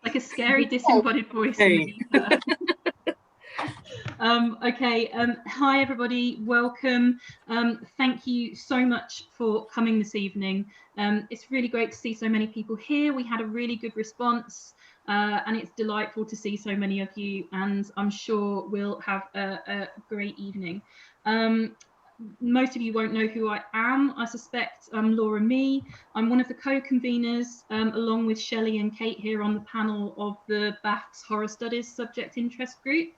Like a scary disembodied voice in the ether. Okay, hi everybody, welcome. Thank you so much for coming this evening. It's really great to see so many people here. We had a really good response, and it's delightful to see so many of you, and I'm sure we'll have a great evening. Most of you won't know who I am. I suspect I'm Laura Mee. I'm one of the co-conveners, along with Shellie and Kate here on the panel of the BAFTSS Horror Studies Subject Interest Group.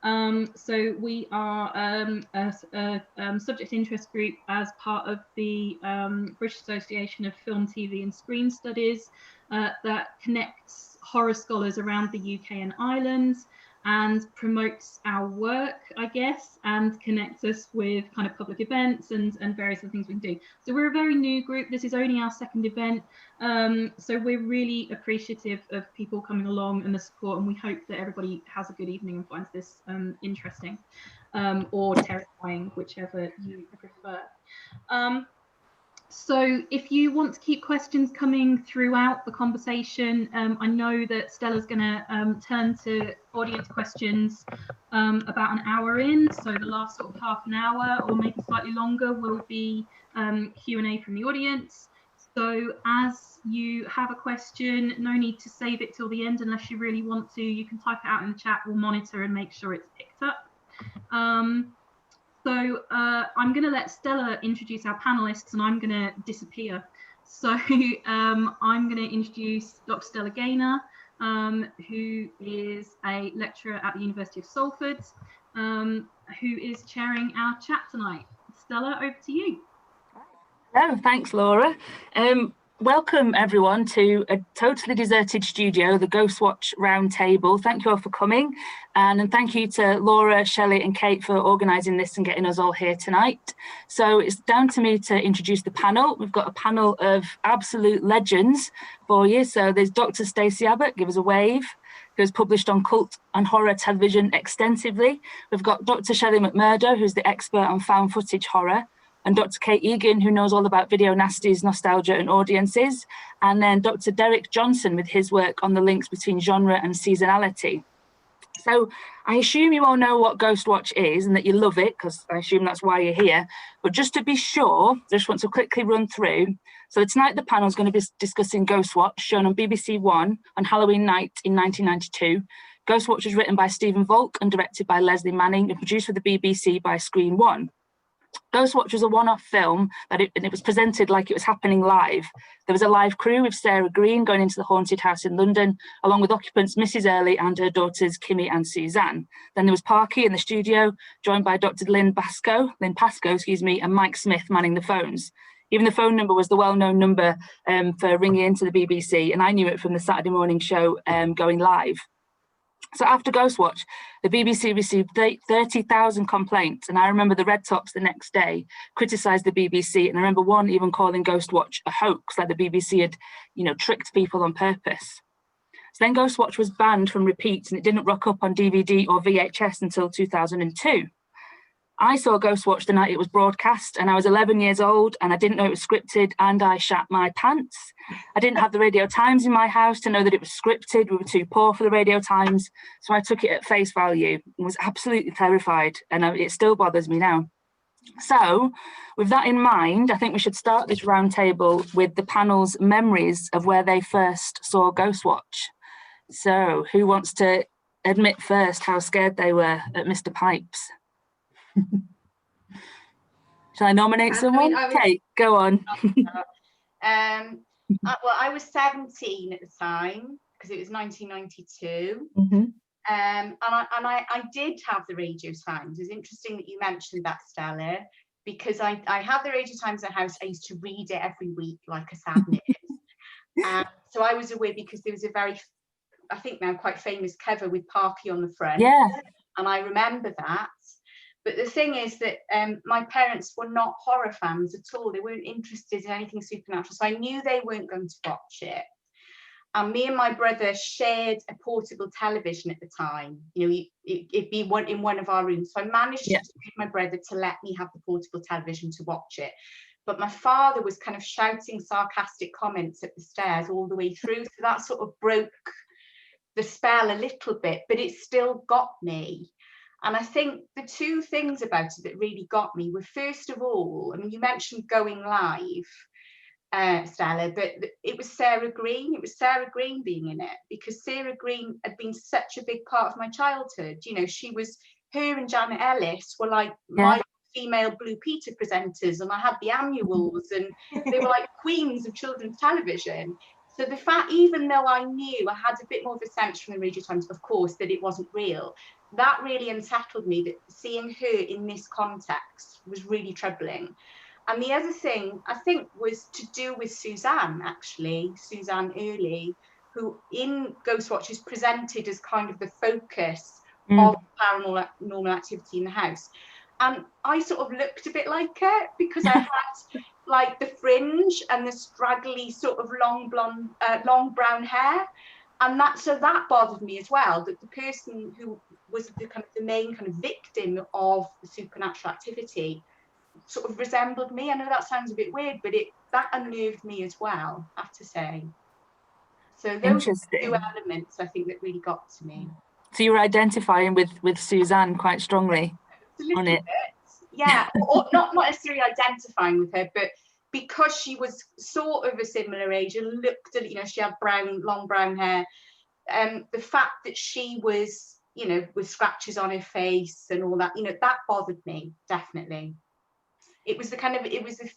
So we are a subject interest group as part of the British Association of Film, TV and Screen Studies that connects horror scholars around the UK and Ireland and promotes our work, I guess, and connects us with kind of public events and various other things we can do. So we're a very new group. This is only our second event. So we're really appreciative of people coming along and the support, and we hope that everybody has a good evening and finds this interesting or terrifying, whichever you prefer. So if you want to keep questions coming throughout the conversation, I know that Stella's going to turn to audience questions about an hour in. So the last sort of half an hour or maybe slightly longer will be Q&A from the audience. So as you have a question, no need to save it till the end unless you really want to. You can type it out in the chat. We'll monitor and make sure it's picked up. So I'm going to let Stella introduce our panellists, and I'm going to disappear. So I'm going to introduce Dr. Stella Gaynor, who is a lecturer at the University of Salford, who is chairing our chat tonight. Stella, over to you. Hello, thanks, Laura. Welcome everyone to a totally deserted studio, the Ghostwatch Roundtable. Thank you all for coming, and thank you to Laura, Shellie and Kate for organising this and getting us all here tonight. So it's down to me to introduce the panel. We've got a panel of absolute legends for you. So there's Dr. Stacey Abbott, give us a wave, who has published on cult and horror television extensively. We've got Dr. Shellie McMurdo, who's the expert on found footage horror, and Dr. Kate Egan, who knows all about video nasties, nostalgia and audiences, and then Dr. Derek Johnston with his work on the links between genre and seasonality. So I assume you all know what Ghostwatch is and that you love it, because I assume that's why you're here. But just to be sure, I just want to quickly run through. So tonight the panel is going to be discussing Ghostwatch, shown on BBC One on Halloween night in 1992. Ghostwatch was written by Stephen Volk and directed by Leslie Manning and produced for the BBC by Screen One. Ghostwatch was a one-off film and it was presented like it was happening live. There was a live crew with Sarah Green going into the haunted house in London, along with occupants Mrs. Early and her daughters Kimmy and Suzanne. Then there was Parky in the studio, joined by Dr. Lynn Pascoe, and Mike Smith manning the phones. Even the phone number was the well-known number for ringing into the BBC, and I knew it from the Saturday morning show going live. So after Ghostwatch, the BBC received 30,000 complaints, and I remember the Red Tops the next day criticised the BBC, and I remember one even calling Ghostwatch a hoax, like the BBC had, tricked people on purpose. So then Ghostwatch was banned from repeats, and it didn't rock up on DVD or VHS until 2002. I saw Ghostwatch the night it was broadcast, and I was 11 years old, and I didn't know it was scripted, and I shat my pants. I didn't have the Radio Times in my house to know that it was scripted. We were too poor for the Radio Times, so I took it at face value and was absolutely terrified, and it still bothers me now. So, with that in mind, I think we should start this roundtable with the panel's memories of where they first saw Ghostwatch. So, who wants to admit first how scared they were at Mr. Pipes? Shall I nominate someone? Kate, go on. Well, I was 17 at the time because it was 1992. Mm-hmm. And I did have the Radio Times. It's interesting that you mentioned that, Stella, because I had the Radio Times in the house. I used to read it every week like a sadness. So I was aware because there was a very, I think now quite famous cover with Parky on the front. Yeah. And I remember that. But the thing is that my parents were not horror fans at all. They weren't interested in anything supernatural. So I knew they weren't going to watch it. And me and my brother shared a portable television at the time. It'd be in one of our rooms. So I managed to get my brother to let me have the portable television to watch it. but my father was kind of shouting sarcastic comments at the stairs all the way through. So that sort of broke the spell a little bit, but it still got me. And I think the two things about it that really got me were, first of all, I mean, you mentioned going live, Stella, but it was Sarah Green. It was Sarah Green being in it, because Sarah Green had been such a big part of my childhood. You know, her and Janet Ellis were like my female Blue Peter presenters, and I had the annuals, and they were like queens of children's television. So the fact, even though I knew, I had a bit more of a sense from the Radio Times, of course, that it wasn't real, that really unsettled me, that seeing her in this context was really troubling. And the other thing, I think, was to do with Suzanne, actually, Suzanne Early, who in Ghostwatch is presented as kind of the focus of paranormal activity in the house. And I sort of looked a bit like her, because I had like the fringe and the straggly sort of long brown hair. And that bothered me as well, that the person who was the main kind of victim of the supernatural activity sort of resembled me. I know that sounds a bit weird, but that unnerved me as well, I have to say. So those are the two elements, I think, that really got to me. So you were identifying with Suzanne quite strongly on it. Yeah, or not necessarily identifying with her, but because she was sort of a similar age and looked at, you know, she had long brown hair, the fact that she was, you know, with scratches on her face and all that, you know, that bothered me, definitely. It was the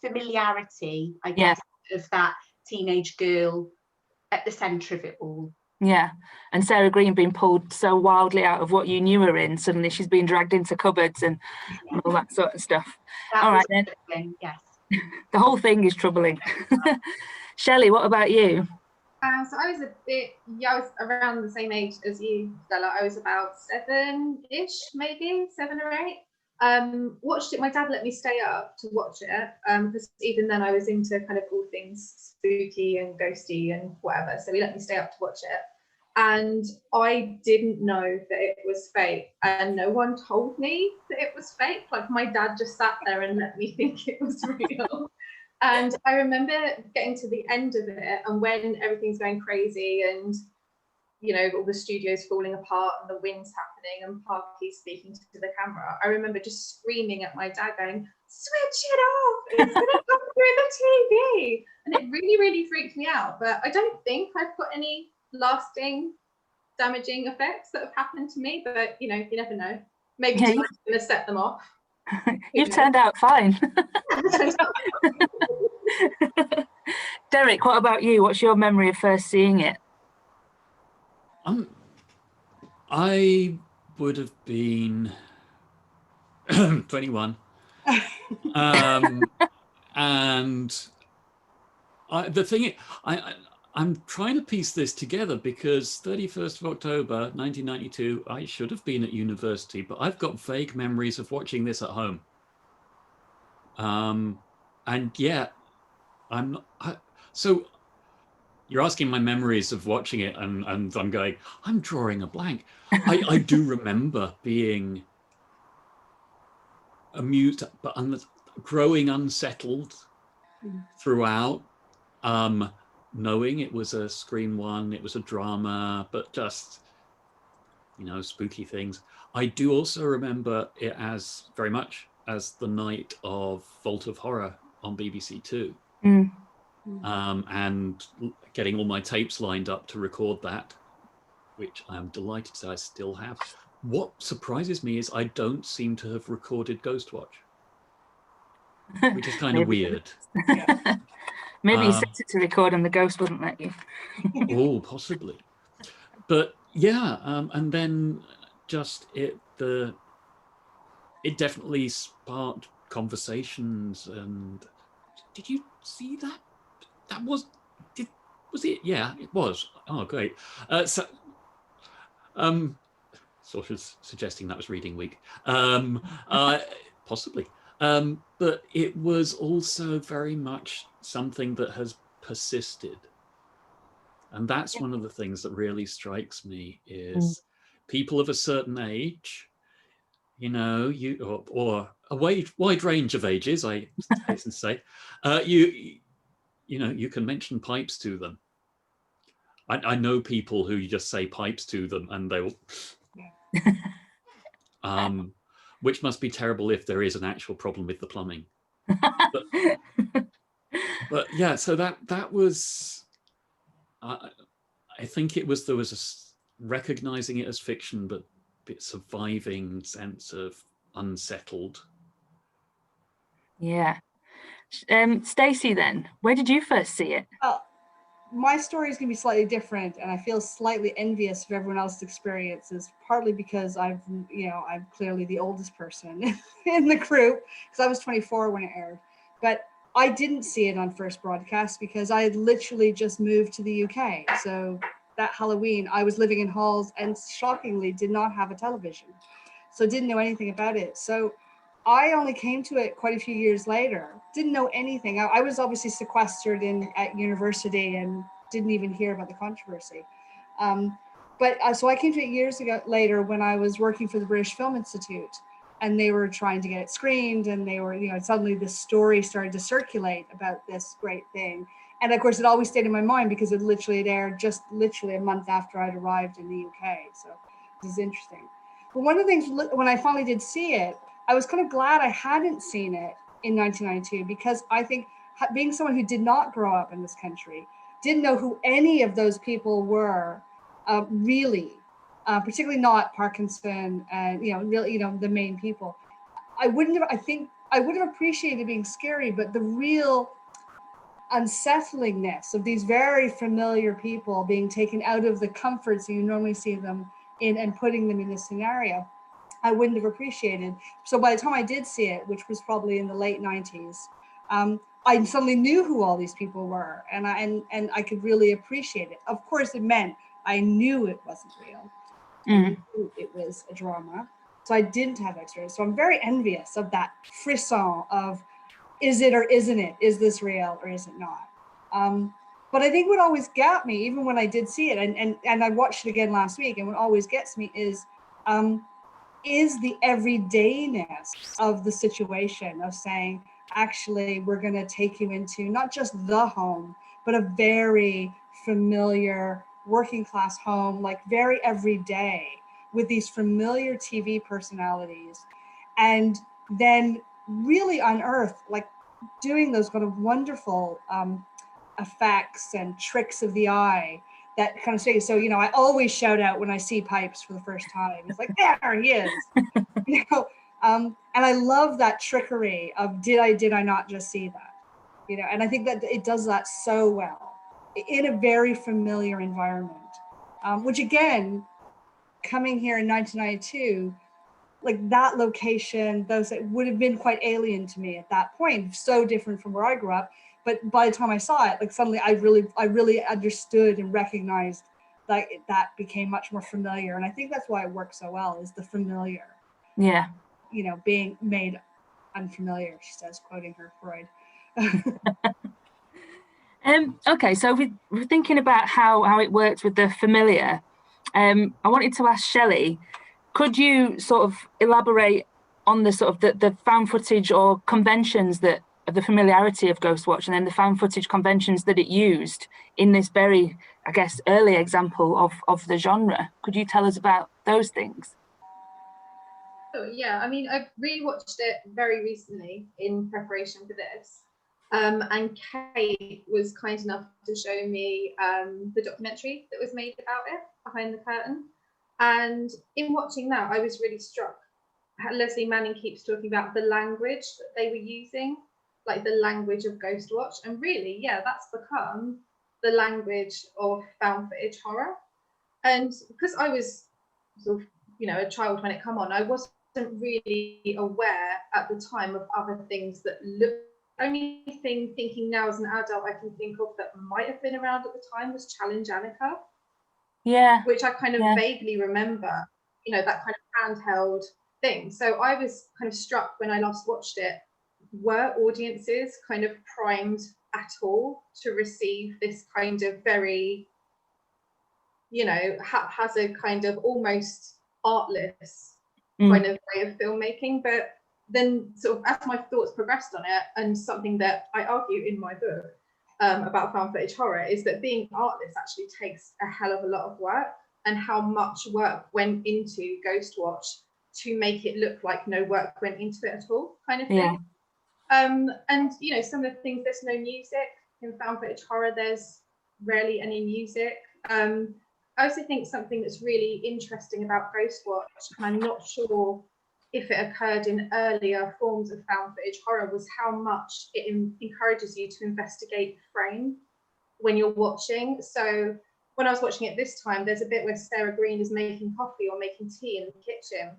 familiarity, I guess, of that teenage girl at the centre of it all. Yeah, and Sarah Green being pulled so wildly out of what you knew her in, suddenly she's being dragged into cupboards and all that sort of stuff. All right then. Yes. The whole thing is troubling. Shellie, what about you? So I was I was around the same age as you, Stella. I was about 7-ish, maybe 7 or 8. Watched it. My dad let me stay up to watch it, because even then I was into kind of all things spooky and ghosty and whatever. So he let me stay up to watch it, and I didn't know that it was fake, and no one told me that it was fake. Like, my dad just sat there and let me think it was real. And I remember getting to the end of it, and when everything's going crazy and, you know, all the studio's falling apart and the wind's happening and Parky's speaking to the camera, I remember just screaming at my dad going, "Switch it off, it's gonna come through the TV." And it really, really freaked me out. But I don't think I've got any lasting damaging effects that have happened to me, but, you know, you never know. Maybe I'm gonna set them off. You've turned out fine. Derek, what about you? What's your memory of first seeing it? I would have been 21. And the thing, I'm trying to piece this together, because 31st of October 1992, I should have been at university, but I've got vague memories of watching this at home. And yeah, I'm not. So you're asking my memories of watching it, and I'm going, I'm drawing a blank. I do remember being amused, but growing unsettled throughout, knowing it was a Screen One, it was a drama, but just, you know, spooky things. I do also remember it as very much as the night of Vault of Horror on BBC Two. And getting all my tapes lined up to record that, which I'm delighted to say I still have. What surprises me is I don't seem to have recorded Ghostwatch, which is kind of weird. Maybe you set it to record and the ghost wouldn't let you. Oh, possibly. But yeah, and then just it definitely sparked conversations. And did you see that? That was it? Yeah, it was. Oh, great. Sort of suggesting that was reading week. Possibly. But it was also very much something that has persisted. And that's one of the things that really strikes me is people of a certain age, you know, or a wide range of ages, I hasten to say. You know, you can mention pipes to them. I know people who you just say pipes to them and they will, which must be terrible if there is an actual problem with the plumbing. But yeah, so that was, I think there was a recognizing it as fiction, but surviving sense of unsettled. Yeah. Stacey, then, where did you first see it? My story is going to be slightly different, and I feel slightly envious of everyone else's experiences, partly because I'm clearly the oldest person in the group, because I was 24 when it aired. But I didn't see it on first broadcast because I had literally just moved to the UK. So that Halloween, I was living in halls and shockingly did not have a television. So didn't know anything about it. So I only came to it quite a few years later, didn't know anything. I was obviously sequestered at university and didn't even hear about the controversy. So I came to it years later when I was working for the British Film Institute, and they were trying to get it screened, and they were, suddenly this story started to circulate about this great thing. And of course, it always stayed in my mind because it aired just literally a month after I'd arrived in the UK. So this is interesting. But one of the things, when I finally did see it, I was kind of glad I hadn't seen it in 1992, because I think being someone who did not grow up in this country, didn't know who any of those people were, really, particularly not Parkinson and, really, the main people. I would have appreciated being scary, but the real unsettlingness of these very familiar people being taken out of the comforts that you normally see them in and putting them in this scenario, I wouldn't have appreciated. So by the time I did see it, which was probably in the late 90s, I suddenly knew who all these people were, and I could really appreciate it. Of course, it meant I knew it wasn't real. I knew it was a drama. So I didn't have that experience. So I'm very envious of that frisson of, is it or isn't it? Is this real or is it not? But I think what always got me, even when I did see it, and I watched it again last week, and what always gets me is the everydayness of the situation, of saying, actually, we're going to take you into not just the home, but a very familiar working class home, like very everyday, with these familiar TV personalities, and then really unearth, like doing those kind of wonderful effects and tricks of the eye that kind of say. So, I always shout out when I see Pipes for the first time. It's like, there he is. And I love that trickery of did I not just see that? And I think that it does that so well in a very familiar environment, which again, coming here in 1992, like that location, those that would have been quite alien to me at that point, so different from where I grew up. But by the time I saw it, like suddenly I really understood and recognized that became much more familiar. And I think that's why it works so well, is the familiar. Yeah. Being made unfamiliar, she says, quoting her Freud. Okay, so we're thinking about how it works with the familiar. I wanted to ask Shellie, could you sort of elaborate on the sort of the found footage or conventions that of the familiarity of Ghostwatch, and then the found footage conventions that it used in this very, I guess, early example of the genre? Could you tell us about those things? Oh, yeah, I mean, I rewatched it very recently in preparation for this. And Kate was kind enough to show me the documentary that was made about it, Behind the Curtain. And in watching that, I was really struck. Leslie Manning keeps talking about the language that they were using, like the language of Ghostwatch. And really, yeah, that's become the language of found footage horror. And because I was sort of, a child when it came on, I wasn't really aware at the time of other things that looked. Only thing thinking now as an adult I can think of that might have been around at the time was Challenge Annika. Yeah. Which I kind of vaguely remember, that kind of handheld thing. So I was kind of struck when I last watched it. Were audiences kind of primed at all to receive this kind of very, haphazard, kind of almost artless kind of way of filmmaking? But then sort of as my thoughts progressed on it, and something that I argue in my book about found footage horror is that being artless actually takes a hell of a lot of work, and how much work went into Ghostwatch to make it look like no work went into it at all, kind of thing. Yeah. And you know, some of the things, there's no music in found footage horror, there's rarely any music. I also think something that's really interesting about Ghostwatch, and I'm not sure if it occurred in earlier forms of found footage horror, was how much it encourages you to investigate the frame when you're watching. So when I was watching it this time, there's a bit where Sarah Green is making coffee or making tea in the kitchen,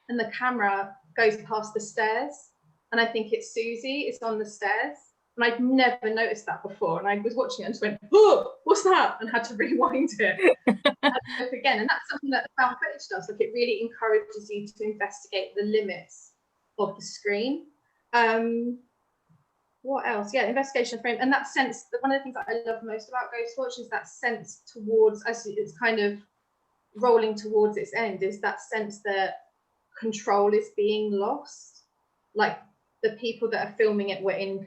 and the camera goes past the stairs, and I think it's Susie, it's on the stairs. And I'd never noticed that before. And I was watching it and just went, oh, what's that? And had to rewind it again. And that's something that the found footage does. Like, it really encourages you to investigate the limits of the screen. What else? Yeah, investigation frame. And that sense, one of the things that I love most about Ghostwatch is that sense towards, as it's kind of rolling towards its end, is that sense that control is being lost. Like, the people that are filming it were in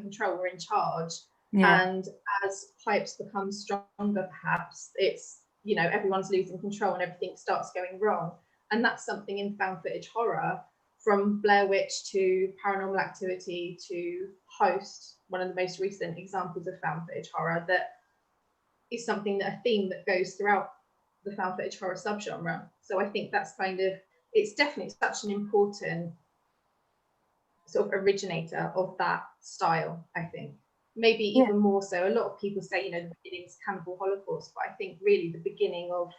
control, were in charge. Yeah. And as pipes become stronger, perhaps it's, you know, everyone's losing control and everything starts going wrong. And that's something in found footage horror, from Blair Witch to Paranormal Activity to Host, one of the most recent examples of found footage horror, that is something, that a theme that goes throughout the found footage horror subgenre. So I think that's kind of, it's definitely such an important sort of originator of that style, I think. Maybe even more so. A lot of people say, you know, the beginning is Cannibal Holocaust, but I think really the beginning of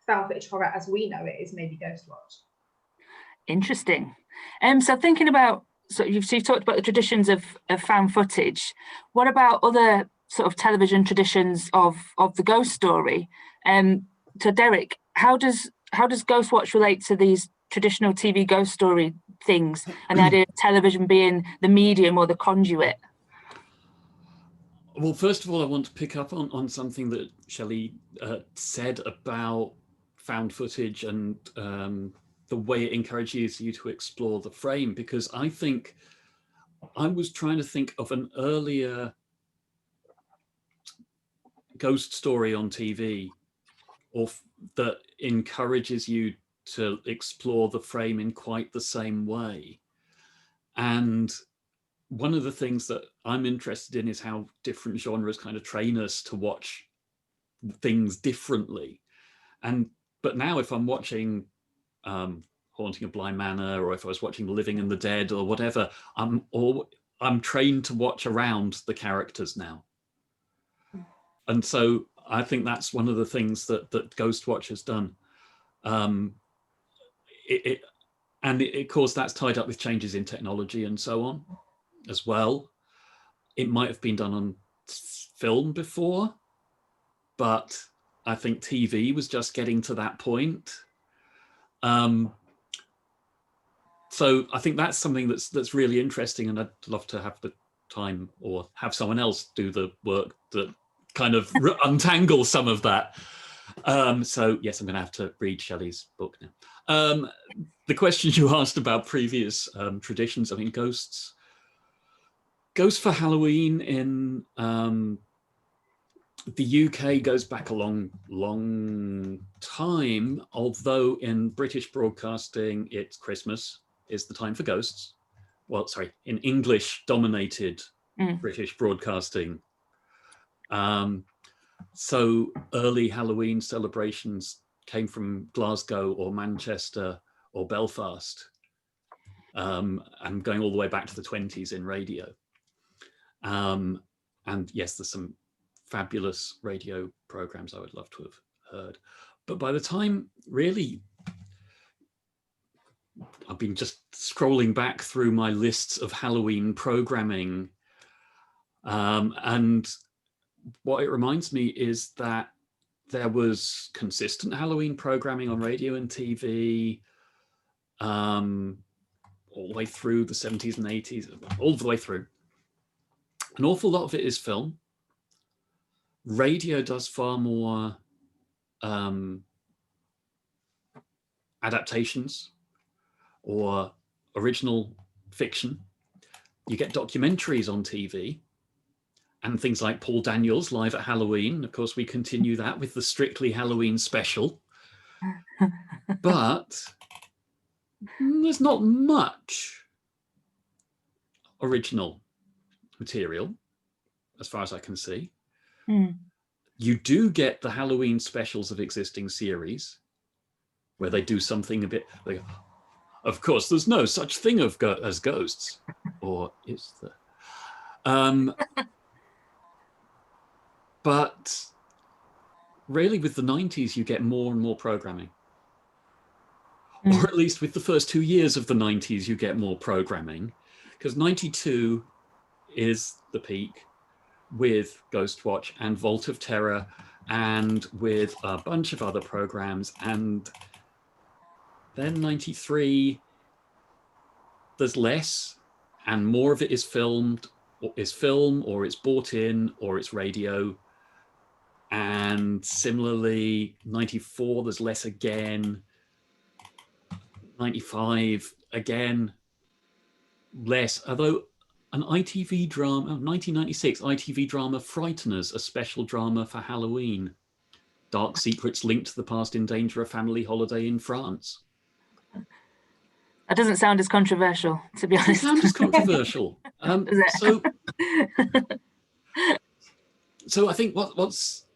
found footage horror as we know it is maybe Ghostwatch. Interesting. So thinking about, so you've talked about the traditions of found footage. What about other sort of television traditions of the ghost story? To Derek, how does Ghostwatch relate to these traditional TV ghost story things, and the idea of television being the medium or the conduit? Well, first of all, I want to pick up on something that Shellie said about found footage and the way it encourages you to explore the frame, because I think I was trying to think of an earlier ghost story on TV, or that encourages you to explore the frame in quite the same way. And one of the things that I'm interested in is how different genres kind of train us to watch things differently. But now if I'm watching Haunting of Bly Manor, or if I was watching Living and the Dead or whatever, I'm trained to watch around the characters now. And so I think that's one of the things that Ghostwatch has done. Of course, that's tied up with changes in technology and so on as well. It might have been done on film before, but I think TV was just getting to that point. So I think that's something that's really interesting, and I'd love to have the time or have someone else do the work that kind of untangle some of that. So yes, I'm going to have to read Shelley's book now. The question you asked about previous traditions, I mean, ghosts for Halloween in the UK goes back a long time, although in British broadcasting, it's Christmas is the time for ghosts. Well, sorry, in English-dominated British broadcasting. So early Halloween celebrations came from Glasgow or Manchester or Belfast, and going all the way back to the 20s in radio. And yes, there's some fabulous radio programs I would love to have heard. But by the time, really, I've been just scrolling back through my lists of Halloween programming, and what it reminds me is that there was consistent Halloween programming on radio and TV all the way through the 70s and 80s, all the way through. An awful lot of it is film. Radio does far more adaptations or original fiction. You get documentaries on TV and things like Paul Daniels Live at Halloween. Of course, we continue that with the Strictly Halloween special. But there's not much original material as far as I can see. You do get the Halloween specials of existing series where they do something a bit like, of course, there's no such thing as ghosts, or is there? But really with the 90s, you get more and more programming. Or at least with the first 2 years of the 90s, you get more programming, because 92 is the peak with Ghostwatch and Vault of Terror and with a bunch of other programs. And then 93, there's less and more of it is film, or it's bought in, or it's radio. And similarly, 94, there's less again. 95, again, less. Although an ITV drama, 1996 ITV drama, Frighteners, a special drama for Halloween. Dark secrets linked to the past endanger a family holiday in France. That doesn't sound as controversial, to be honest. It sounds as controversial. So I think what's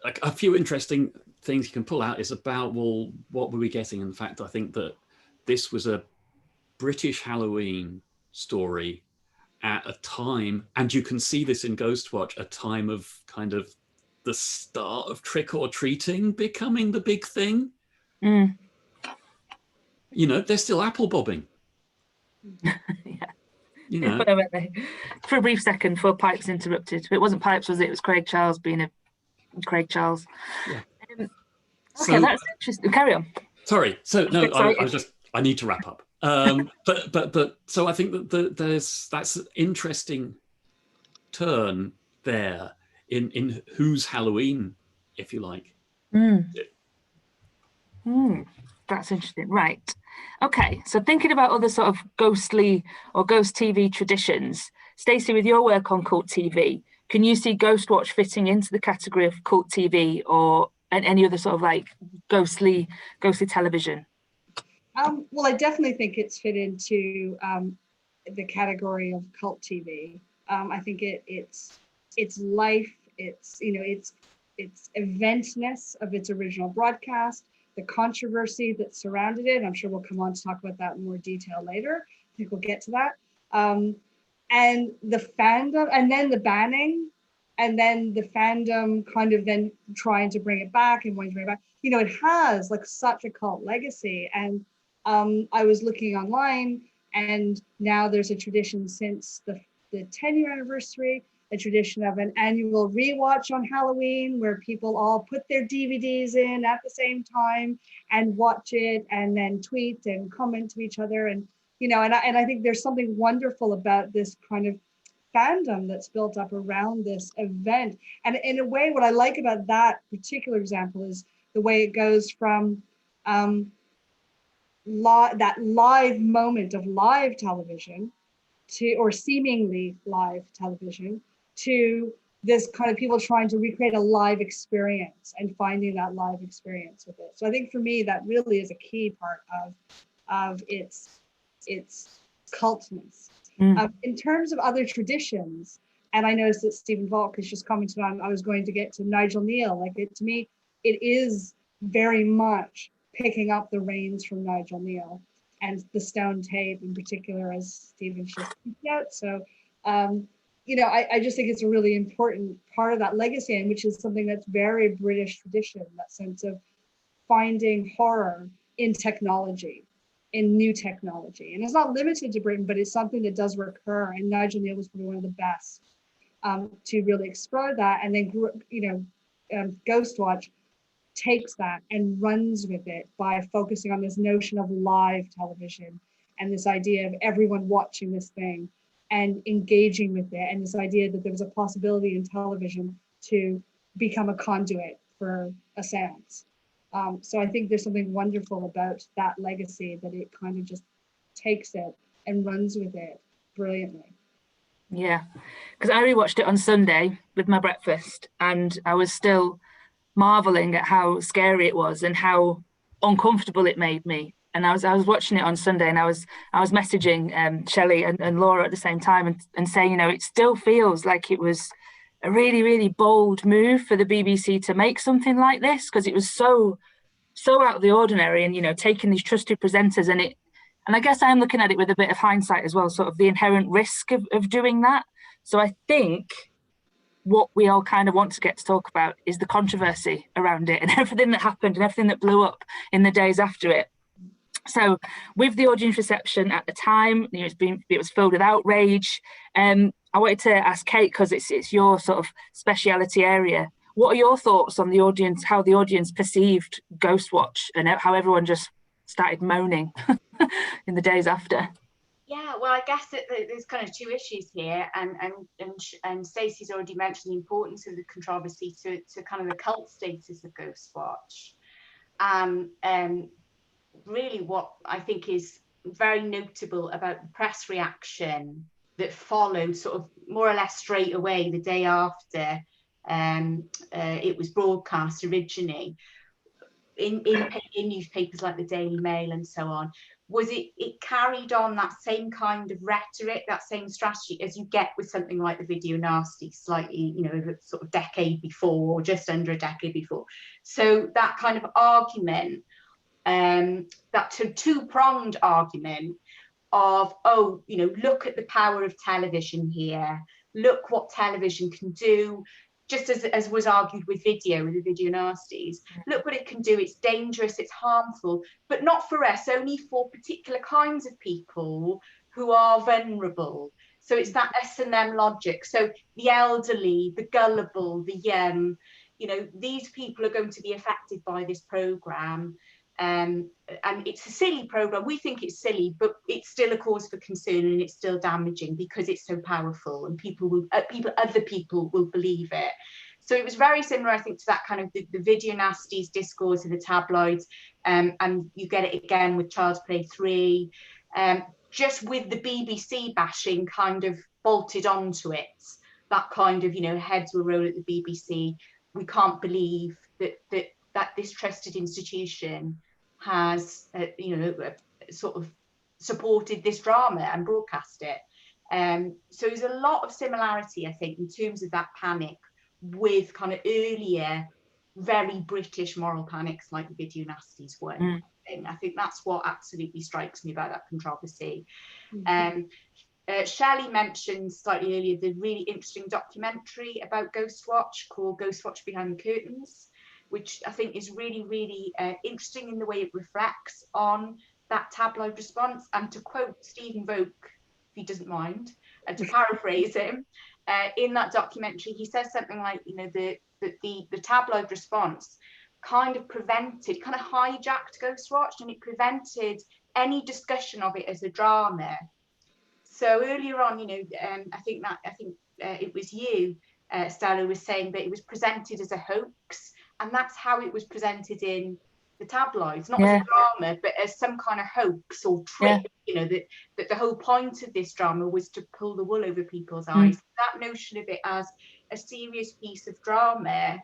like a few interesting things you can pull out is about, well, what were we getting? In fact, I think that this was a British Halloween story at a time, and you can see this in Ghostwatch, a time of kind of the start of trick-or-treating becoming the big thing. You know, they're still apple bobbing. Yeah. You know, for a brief second before Pipes interrupted. It wasn't Pipes, was it? It was Craig Charles being a Craig Charles. Yeah. Okay, so, that's interesting. Carry on. Sorry. So no, Sorry. I need to wrap up. But so I think that that's an interesting turn there in whose Halloween, if you like. That's interesting. Right. Okay. So thinking about other sort of ghostly or ghost TV traditions, Stacey, with your work on cult TV, can you see Ghostwatch fitting into the category of cult TV or any other sort of like ghostly television? Well, I definitely think it's fit into the category of cult TV. I think it's life, it's eventness of its original broadcast, the controversy that surrounded it. I'm sure we'll come on to talk about that in more detail later. I think we'll get to that. And the fandom, and then the banning, and then the fandom kind of then trying to bring it back and wanting to bring it back. You know, it has like such a cult legacy. And I was looking online, and now there's a tradition since the 10-year anniversary, a tradition of an annual rewatch on Halloween where people all put their DVDs in at the same time and watch it and then tweet and comment to each other. And, you know, and I think there's something wonderful about this kind of fandom that's built up around this event. And in a way, what I like about that particular example is the way it goes from that live moment of live television to, or seemingly live television, to this kind of people trying to recreate a live experience and finding that live experience with it. So I think for me, that really is a key part of its cultness. In terms of other traditions, and I noticed that Stephen Volk has just commented on, I was going to get to Nigel Neal. Like, to me, it is very much picking up the reins from Nigel Neal and the stone tape in particular, as Stephen's just pointed out. So, you know, I just think it's a really important part of that legacy, and which is something that's very British tradition, that sense of finding horror in technology, in new technology. And it's not limited to Britain, but it's something that does recur. And Nigel Neal was probably one of the best to really explore that. And then, you know, Ghostwatch takes that and runs with it by focusing on this notion of live television and this idea of everyone watching this thing and engaging with it, and this idea that there was a possibility in television to become a conduit for a seance. So I think there's something wonderful about that legacy, that it kind of just takes it and runs with it brilliantly. Yeah, because I rewatched it on Sunday with my breakfast, and I was still marveling at how scary it was and how uncomfortable it made me. And I was watching it on Sunday, and I was messaging Shellie and Laura at the same time and saying, you know, it still feels like it was a really, really bold move for the BBC to make something like this, because it was so out of the ordinary, and, you know, taking these trusted presenters, and I guess I'm looking at it with a bit of hindsight as well, sort of the inherent risk of doing that. So I think what we all kind of want to get to talk about is the controversy around it and everything that happened and everything that blew up in the days after it. So with the audience reception at the time, you know, it was filled with outrage. I wanted to ask Kate, because it's your sort of speciality area. What are your thoughts on the audience, how the audience perceived Ghostwatch, and how everyone just started moaning in the days after? Yeah, well, I guess there's kind of two issues here, and Stacey's already mentioned the importance of the controversy to kind of the cult status of Ghostwatch. Really what I think is very notable about the press reaction that followed sort of more or less straight away the day after it was broadcast originally in newspapers like the Daily Mail and so on, was it carried on that same kind of rhetoric, that same strategy as you get with something like the Video Nasty, slightly, you know, sort of decade before, or just under a decade before. So that kind of argument, that two-pronged argument of, oh, you know, look at the power of television here, look what television can do, just as was argued with video, with the Video Nasties. Look what it can do, it's dangerous, it's harmful, but not for us, only for particular kinds of people who are vulnerable. So it's that S&M logic. So the elderly, the gullible, the young, you know, these people are going to be affected by this programme. And it's a silly programme. We think it's silly, but it's still a cause for concern, and it's still damaging because it's so powerful, and other people will believe it. So it was very similar, I think, to that kind of the Video Nasties discourse in the tabloids, and you get it again with Child's Play 3, just with the BBC bashing kind of bolted onto it. That kind of, you know, heads will roll at the BBC. We can't believe that this trusted institution has, you know, sort of supported this drama and broadcast it. So there's a lot of similarity, I think, in terms of that panic with kind of earlier, very British moral panics like the Video Nasties one. I think that's what absolutely strikes me about that controversy. Shellie mentioned slightly earlier the really interesting documentary about Ghostwatch called Ghostwatch Behind the Curtains, which I think is really, really interesting in the way it reflects on that tabloid response. And to quote Stephen Voke, if he doesn't mind, to paraphrase him, in that documentary, he says something like, you know, the tabloid response kind of hijacked Ghostwatch, and it prevented any discussion of it as a drama. So earlier on, you know, I think it was you, Stella, was saying that it was presented as a hoax. And that's how it was presented in the tabloids, not as a drama, but as some kind of hoax or trick. You know, that the whole point of this drama was to pull the wool over people's eyes. That notion of it as a serious piece of drama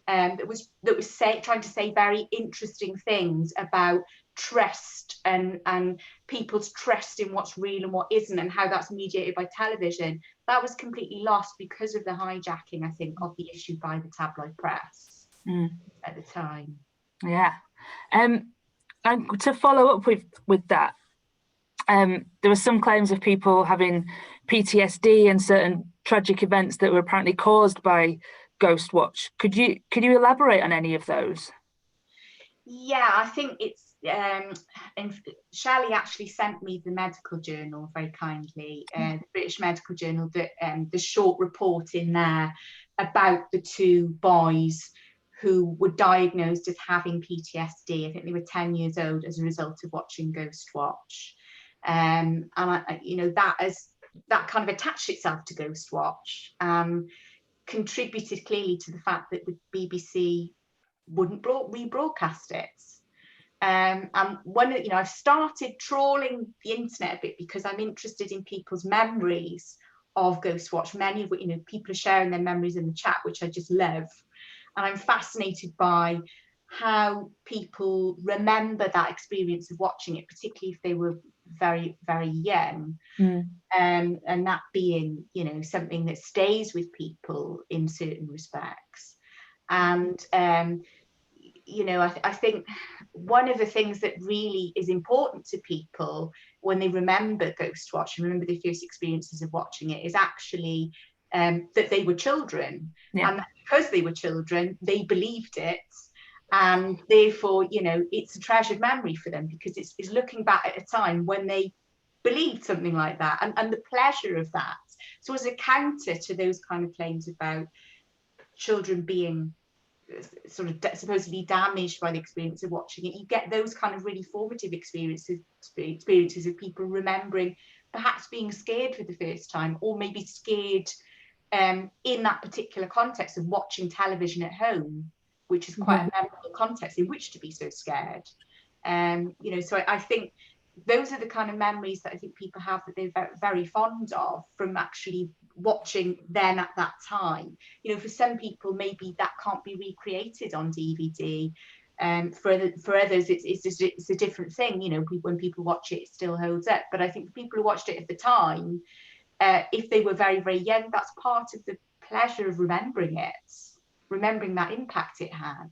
that was trying to say very interesting things about trust and people's trust in what's real and what isn't, and how that's mediated by television. That was completely lost because of the hijacking, I think, of the issue by the tabloid press. At the time. And to follow up with that, there were some claims of people having PTSD and certain tragic events that were apparently caused by Ghostwatch. Could you elaborate on any of those? Yeah, I think it's and Shellie actually sent me the medical journal very kindly, the British Medical Journal, that the short report in there about the two boys who were diagnosed as having PTSD. I think they were 10 years old as a result of watching Ghostwatch. And you know, that kind of attached itself to Ghostwatch, contributed clearly to the fact that the BBC wouldn't rebroadcast it. And one of, I've started trawling the internet a bit because I'm interested in people's memories of Ghostwatch. Many of people are sharing their memories in the chat, which I just love. And I'm fascinated by how people remember that experience of watching it, particularly if they were very, very young. And that being, something that stays with people in certain respects. And I think one of the things that really is important to people when they remember Ghostwatch and remember their first experiences of watching it is actually that they were children. And that because they were children, they believed it. And therefore, it's a treasured memory for them because it's looking back at a time when they believed something like that and the pleasure of that. So as a counter to those kind of claims about children being sort of supposedly damaged by the experience of watching it, you get those kind of really formative experiences of people remembering perhaps being scared for the first time, or maybe scared in that particular context of watching television at home, which is quite a memorable context in which to be so scared. So I think those are the kind of memories that I think people have that they're very, very fond of from actually watching then at that time. For some people, maybe that can't be recreated on DVD. For others, it's a different thing. When people watch it, it still holds up. But I think for people who watched it at the time, if they were very, very young, that's part of the pleasure of remembering that impact it had.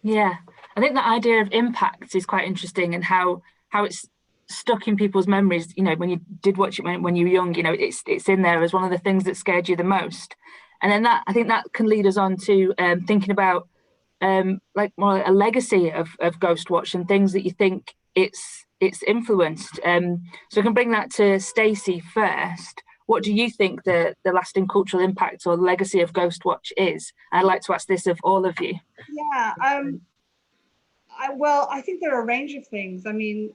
Yeah, I think the idea of impact is quite interesting, and how it's stuck in people's memories. When you did watch it when you were young, it's in there as one of the things that scared you the most. And then I think that can lead us on to thinking about like more like a legacy of Ghostwatch and things that you think it's influenced. So I can bring that to Stacey first. What do you think the lasting cultural impact or legacy of Ghostwatch is? I'd like to ask this of all of you. Yeah, I think there are a range of things. I mean,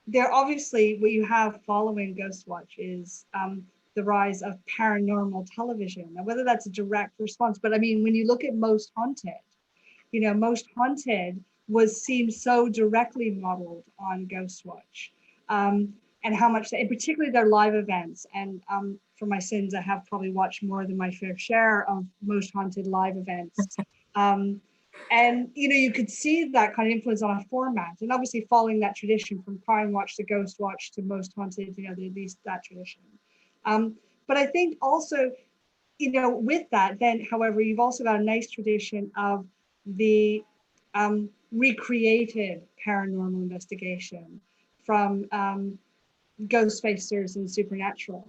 there obviously what you have following Ghostwatch is the rise of paranormal television. Now, whether that's a direct response, but I mean, when you look at Most Haunted, Most Haunted seems so directly modeled on Ghostwatch, and how much, and particularly their live events. And for my sins, I have probably watched more than my fair share of Most Haunted live events. And you could see that kind of influence on a format, and obviously following that tradition from Crime Watch to Ghostwatch to Most Haunted, that tradition. But I think also, with that, then, however, you've also got a nice tradition of the recreated paranormal investigation from Ghostfacers and Supernatural,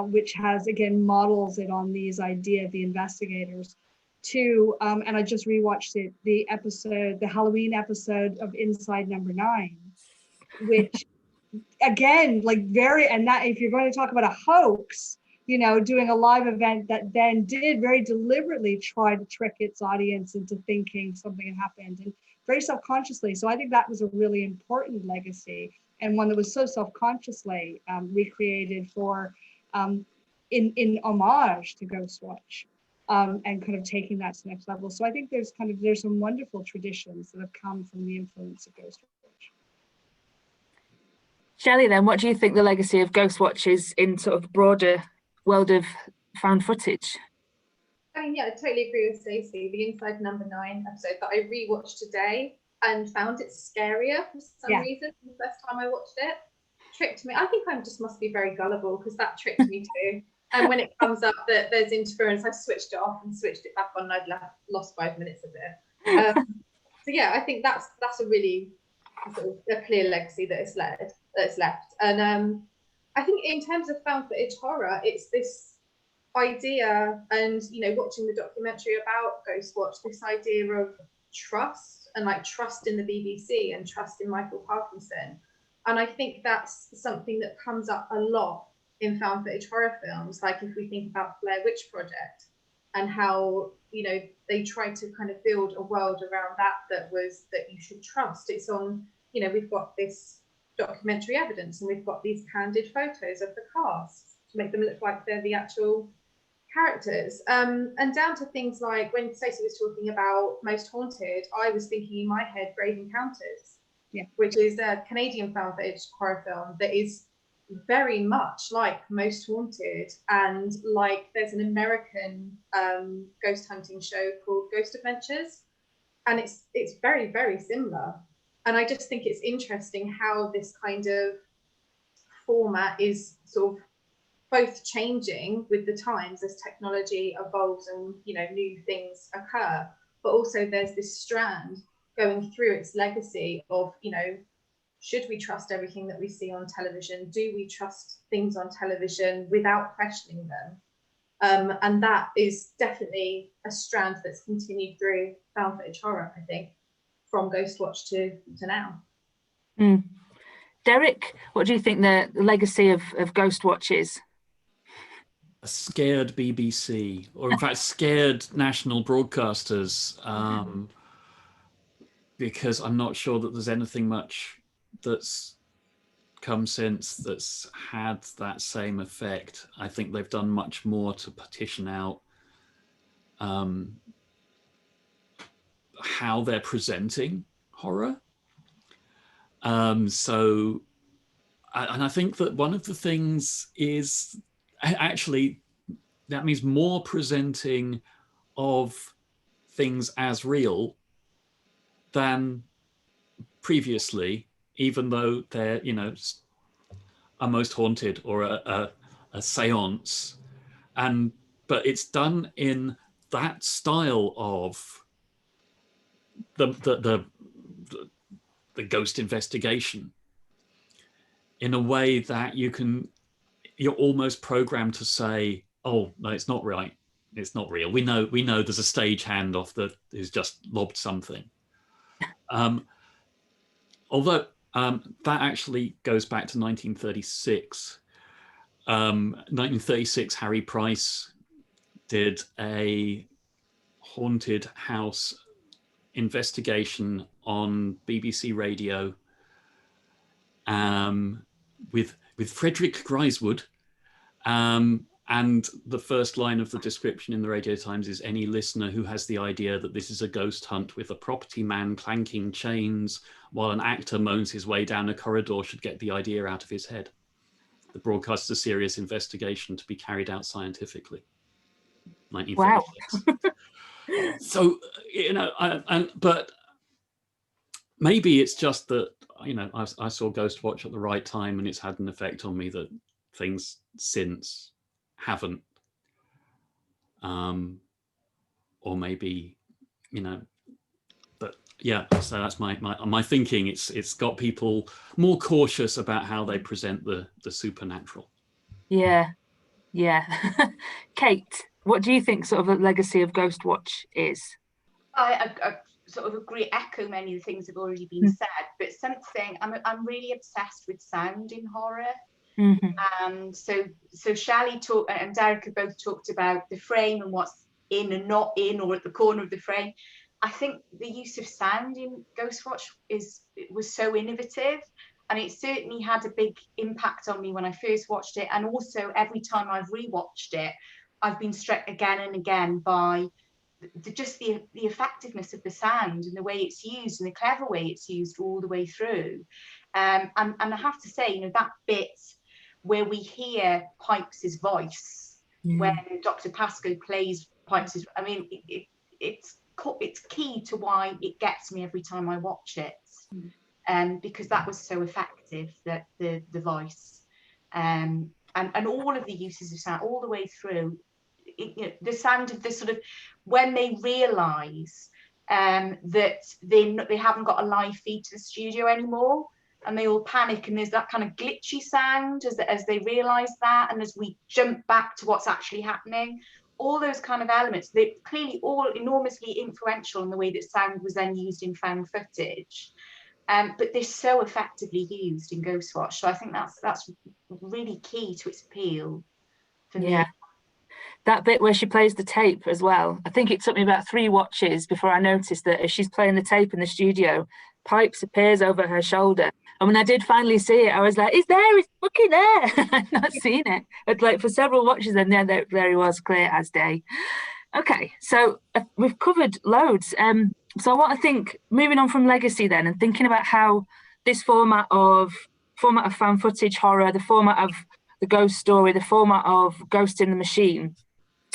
which has, again, models it on these idea of the investigators. And I just rewatched it, the Halloween episode of Inside Number 9, which again, and that, if you're going to talk about a hoax, doing a live event that then did very deliberately try to trick its audience into thinking something had happened, and very self-consciously. So I think that was a really important legacy, and one that was so self-consciously recreated in homage to Ghostwatch. And kind of taking that to the next level. So I think there's some wonderful traditions that have come from the influence of Ghostwatch. Shellie, then, what do you think the legacy of Ghostwatch is in sort of the broader world of found footage? I mean, yeah, I totally agree with Stacey. The Inside Number 9 episode that I rewatched today and found it scarier for some reason the first time I watched it. Tricked me. I think I just must be very gullible, because that tricked me too. And when it comes up that there's interference, I switched it off and switched it back on, and I'd lost 5 minutes of it. So yeah, I think that's a really sort of a clear legacy that it's left. And I think in terms of found footage horror, it's this idea, and watching the documentary about Ghostwatch, this idea of trust, and trust in the BBC and trust in Michael Parkinson. And I think that's something that comes up a lot in found footage horror films, like if we think about Blair Witch Project and how they tried to kind of build a world around that you should trust. It's on, we've got this documentary evidence, and we've got these candid photos of the cast to make them look like they're the actual characters, and down to things like when Stacey was talking about Most Haunted, I was thinking in my head Grave Encounters, which is a Canadian found-footage horror film that is very much like Most Haunted, and like there's an American ghost hunting show called Ghost Adventures, and it's very, very similar. And I just think it's interesting how this kind of format is sort of both changing with the times as technology evolves and, you know, new things occur, but also there's this strand going through its legacy of, you know, should we trust everything that we see on television? Do we trust things on television without questioning them? And that is definitely a strand that's continued through found footage horror, I think, from Ghostwatch to now. Derek, what do you think the legacy of Ghostwatch is? A scared BBC, or in fact scared national broadcasters, because I'm not sure that there's anything much that's come since that's had that same effect. I think they've done much more to petition out how they're presenting horror. And I think that one of the things is actually that means more presenting of things as real than previously, even though they're, you know, a Most Haunted or a seance, but it's done in that style of the ghost investigation in a way that you're almost programmed to say, oh no, it's not right, it's not real. We know there's a stagehand who's just lobbed something. Although that actually goes back to 1936. 1936, Harry Price did a haunted house investigation on BBC Radio with Frederick Griswood, and the first line of the description in the Radio Times is, any listener who has the idea that this is a ghost hunt with a property man clanking chains while an actor moans his way down a corridor should get the idea out of his head. The broadcast is a serious investigation to be carried out scientifically. 1936. Wow. So, you know, but maybe it's just that, you know, I saw Ghostwatch at the right time and it's had an effect on me that things since haven't. Or maybe, you know, but yeah, so that's my thinking. It's got people more cautious about how they present the supernatural. Yeah. Kate, what do you think sort of the legacy of Ghostwatch is? I sort of echo many of the things that have already been said, but something, I'm really obsessed with sound in horror. And so Shellie and Derek have both talked about the frame and what's in and not in, or at the corner of the frame. I think the use of sound in Ghostwatch was so innovative, and it certainly had a big impact on me when I first watched it, and also every time I've rewatched it, I've been struck again and again by the effectiveness of the sound and the way it's used and the clever way it's used all the way through. And I have to say, you know, that bit where we hear Pipes's voice when Dr. Pascoe plays Pipes's, I mean, it's key to why it gets me every time I watch it, because that was so effective, that the voice, and all of the uses of sound all the way through. You know, the sound of the sort of when they realise that they haven't got a live feed to the studio anymore, and they all panic, and there's that kind of glitchy sound as they realise that, and as we jump back to what's actually happening, all those kind of elements, they're clearly all enormously influential in the way that sound was then used in found footage, but they're so effectively used in Ghostwatch. So I think that's really key to its appeal for me. That bit where she plays the tape as well, I think it took me about 3 watches before I noticed that as she's playing the tape in the studio, pipes appears over her shoulder. And when I did finally see it, I was like, it's fucking there. I've not seen it. But like for several watches, and then there he was, clear as day. Okay, so we've covered loads. So what I think, moving on from legacy then, and thinking about how this format of fan footage horror, the format of the ghost story, the format of Ghost in the Machine,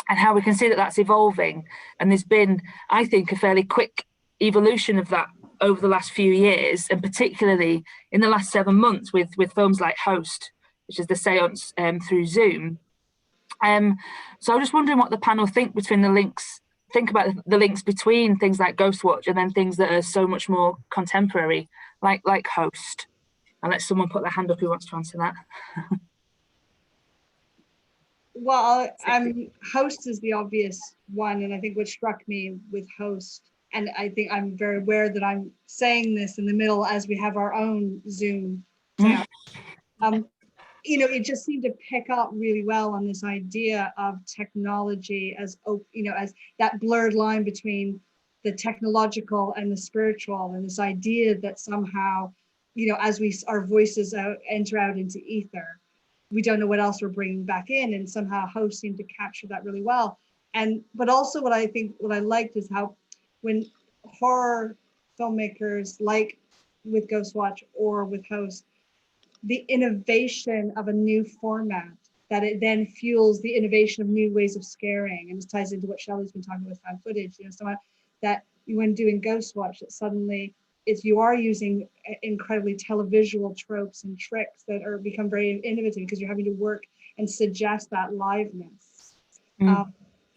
and how we can see that that's evolving. And there's been, I think, a fairly quick evolution of that over the last few years, and particularly in the last 7 months with films like Host, which is the seance through Zoom. So I'm just wondering what the panel think about the links between things like Ghostwatch and then things that are so much more contemporary, like Host. I'll let someone put their hand up who wants to answer that. Well, Host is the obvious one, and I think what struck me with Host, and I think I'm very aware that I'm saying this in the middle as we have our own Zoom seance. It just seemed to pick up really well on this idea of technology as that blurred line between the technological and the spiritual, and this idea that somehow, as our voices enter out into ether, we don't know what else we're bringing back in, and somehow Host seemed to capture that really well. But also what I liked is how when horror filmmakers, like with Ghostwatch or with Host, the innovation of a new format, that it then fuels the innovation of new ways of scaring. And this ties into what Shelley's been talking about with fan footage, that when doing Ghostwatch, that suddenly you are using incredibly televisual tropes and tricks that are become very innovative because you're having to work and suggest that liveness.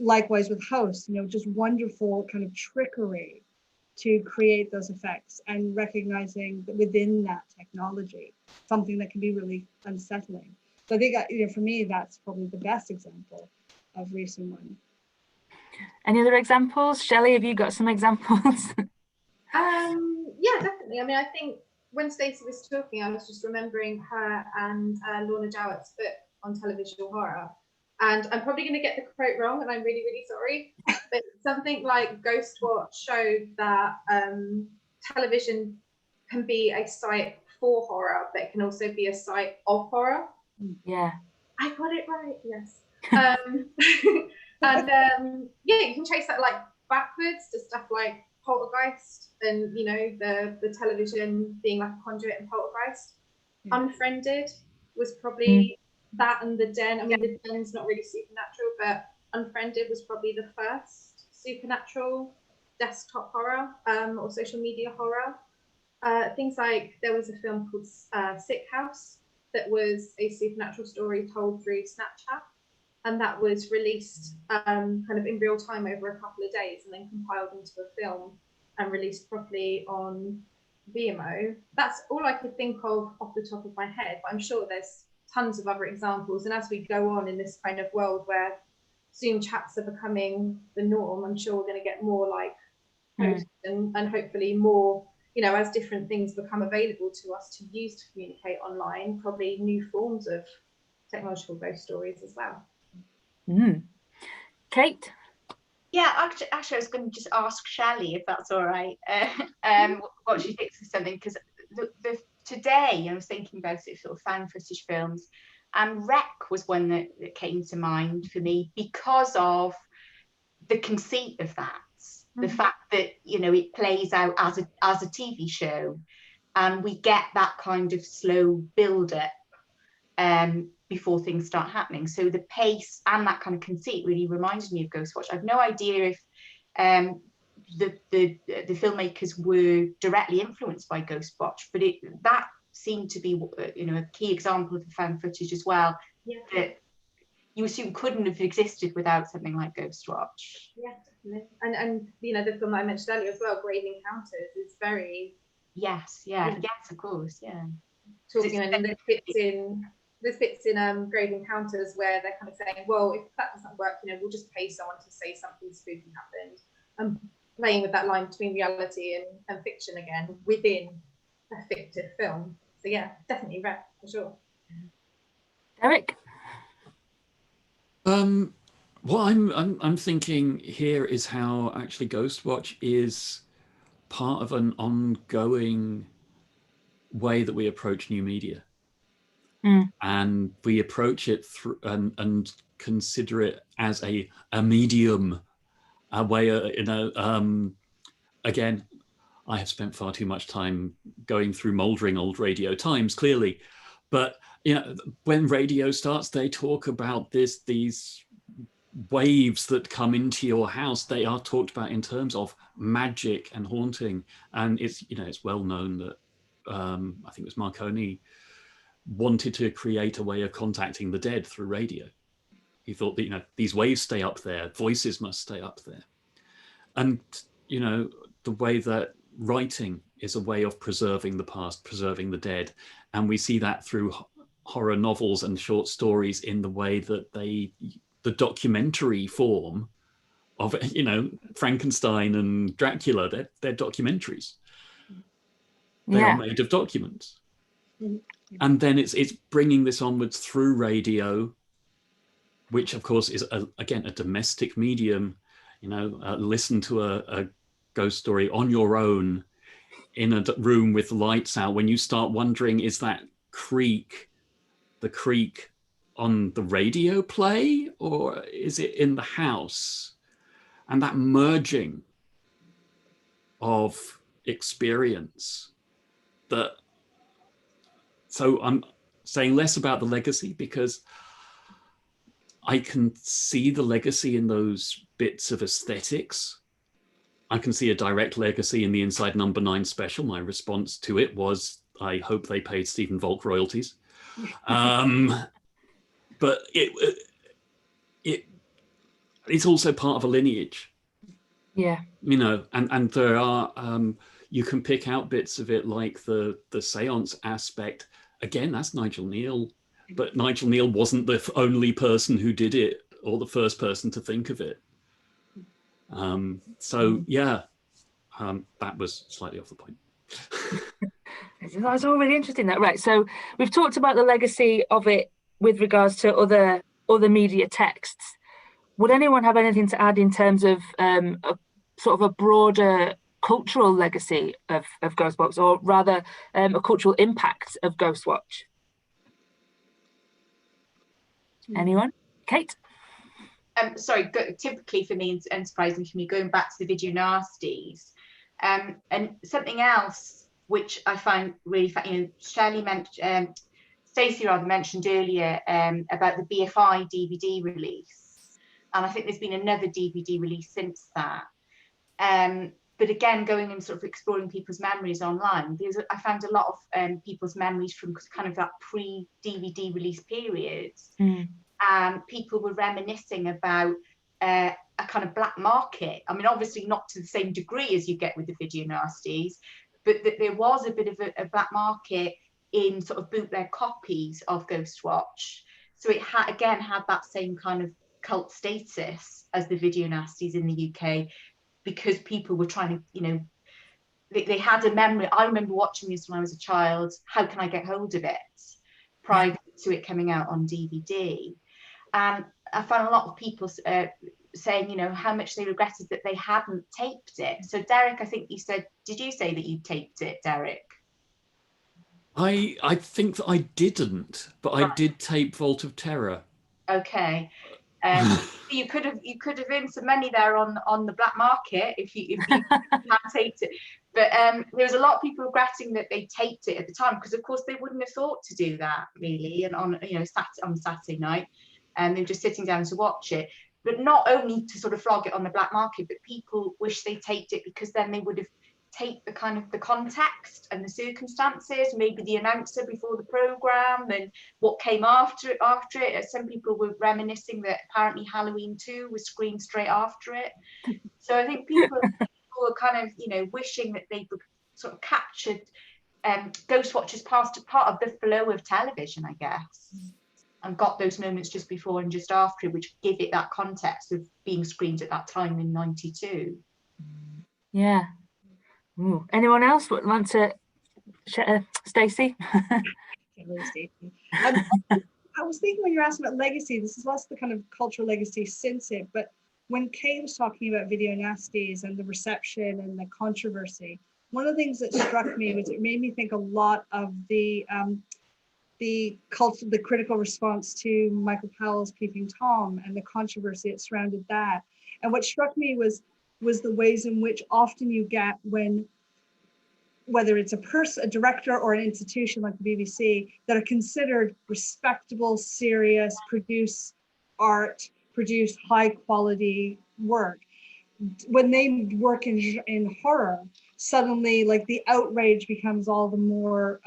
Likewise with Host, just wonderful kind of trickery to create those effects, and recognizing that within that technology, something that can be really unsettling. So I think, for me, that's probably the best example of recent one. Any other examples? Shellie, have you got some examples? Yeah, definitely. I mean, I think when Stacey was talking, I was just remembering her and Lorna Jowett's book on televisual horror. And I'm probably going to get the quote wrong, and I'm really, really sorry. But something like Ghostwatch showed that television can be a site for horror, but it can also be a site of horror. Yeah. I got it right, yes. You can trace that backwards to stuff like Poltergeist, and the television being like a conduit in Poltergeist. Unfriended was probably that, and The Den. I mean, The Den's not really supernatural, but Unfriended was probably the first supernatural desktop horror or social media horror. Things like, there was a film called Sick House that was a supernatural story told through Snapchat, and that was released kind of in real time over a couple of days, and then compiled into a film and released properly on Vimeo. That's all I could think of off the top of my head, but I'm sure there's tons of other examples. And as we go on in this kind of world where Zoom chats are becoming the norm, I'm sure we're going to get more like Host, and hopefully more, as different things become available to us to use to communicate online, probably new forms of technological ghost stories as well. Kate? Yeah, actually, I was going to just ask Shellie, if that's all right, what she thinks of something, because today I was thinking about it, sort of fan footage films, and Wreck was one that came to mind for me because of the conceit of that, the fact that it plays out as a TV show, and we get that kind of slow build up before things start happening. So the pace and that kind of conceit really reminded me of Ghostwatch. I've no idea if the filmmakers were directly influenced by Ghostwatch, but that seemed to be a key example of the fan footage as well, that you assume couldn't have existed without something like Ghostwatch. Yeah, definitely. And the film I mentioned earlier as well, Grave Encounters, is very yes, of course, talking, and this fits in Grave Encounters, where they're kind of saying, well, if that doesn't work, we'll just pay someone to say something spooky happened, and playing with that line between reality and fiction again within a fictive film. So yeah, definitely Wreck for sure. Eric? What I'm thinking here is how actually Ghostwatch is part of an ongoing way that we approach new media. And we approach it through and consider it as a medium, a way, again, I have spent far too much time going through mouldering old radio times, clearly. But when radio starts, they talk about these waves that come into your house. They are talked about in terms of magic and haunting. And it's well known that I think it was Marconi wanted to create a way of contacting the dead through radio. He thought that these waves stay up there, voices must stay up there. And the way that writing is a way of preserving the past, preserving the dead, and we see that through horror novels and short stories in the way that the documentary form of Frankenstein and Dracula, they're documentaries. They are made of documents. And then it's bringing this onwards through radio, which of course is again a domestic medium. Listen to a ghost story on your own in a room with lights out. When you start wondering, is that the creak on the radio play, or is it in the house? And that merging of experience so I'm saying less about the legacy because I can see the legacy in those bits of aesthetics. I can see a direct legacy in the Inside Number 9 special. My response to it was, I hope they paid Stephen Volk royalties. But it's also part of a lineage. Yeah. And there are, you can pick out bits of it like the seance aspect. Again, that's Nigel Neal, but Nigel Neal wasn't the only person who did it or the first person to think of it. That was slightly off the point. That's all really interesting. That right. So we've talked about the legacy of it with regards to other media texts. Would anyone have anything to add in terms of a broader cultural legacy of Ghostwatch, or rather a cultural impact of Ghostwatch? Anyone? Kate? Sorry, typically for me and surprising for me, going back to the video nasties, and something else which I find really funny, Shellie mentioned, Stacey mentioned earlier about the BFI DVD release, and I think there's been another DVD release since that. But again, going and sort of exploring people's memories online, I found a lot of people's memories from kind of that pre-DVD release period. And people were reminiscing about a kind of black market. I mean, obviously not to the same degree as you get with the video nasties, but that there was a bit of a black market in sort of bootleg copies of Ghostwatch. So it had that same kind of cult status as the video nasties in the UK, because people were trying to, they had a memory. I remember watching this when I was a child. How can I get hold of it prior to it coming out on DVD? And I found a lot of people saying, how much they regretted that they hadn't taped it. So Derek, I think you said, did you say that you taped it, Derek? I think that I didn't, but I did tape Vault of Terror. Okay. You could have earned some money there on the black market if you had taped it. But there was a lot of people regretting that they taped it at the time, because of course they wouldn't have thought to do that really, and on Saturday night, and they were just sitting down to watch it. But not only to sort of flog it on the black market, but people wish they taped it because then they would have taped the kind of the context and the circumstances, maybe the announcer before the programme and what came after it. Some people were reminiscing that apparently Halloween 2 was screened straight after it. So I think people were kind of, wishing that they would sort of captured Ghostwatch as part of the flow of television, I guess, and got those moments just before and just after, which give it that context of being screened at that time in '92. Yeah. Ooh. Anyone else would want to Stacey? I was thinking when you're asking about legacy, this is less the kind of cultural legacy since it, but when Kate was talking about video nasties and the reception and the controversy, one of the things that struck me was it made me think a lot of the critical response to Michael Powell's Peeping Tom and the controversy that surrounded that. And what struck me was the ways in which often you get when, whether it's a director or an institution like the BBC, that are considered respectable, serious, produce art, produce high quality work. When they work in horror, suddenly like the outrage becomes all the more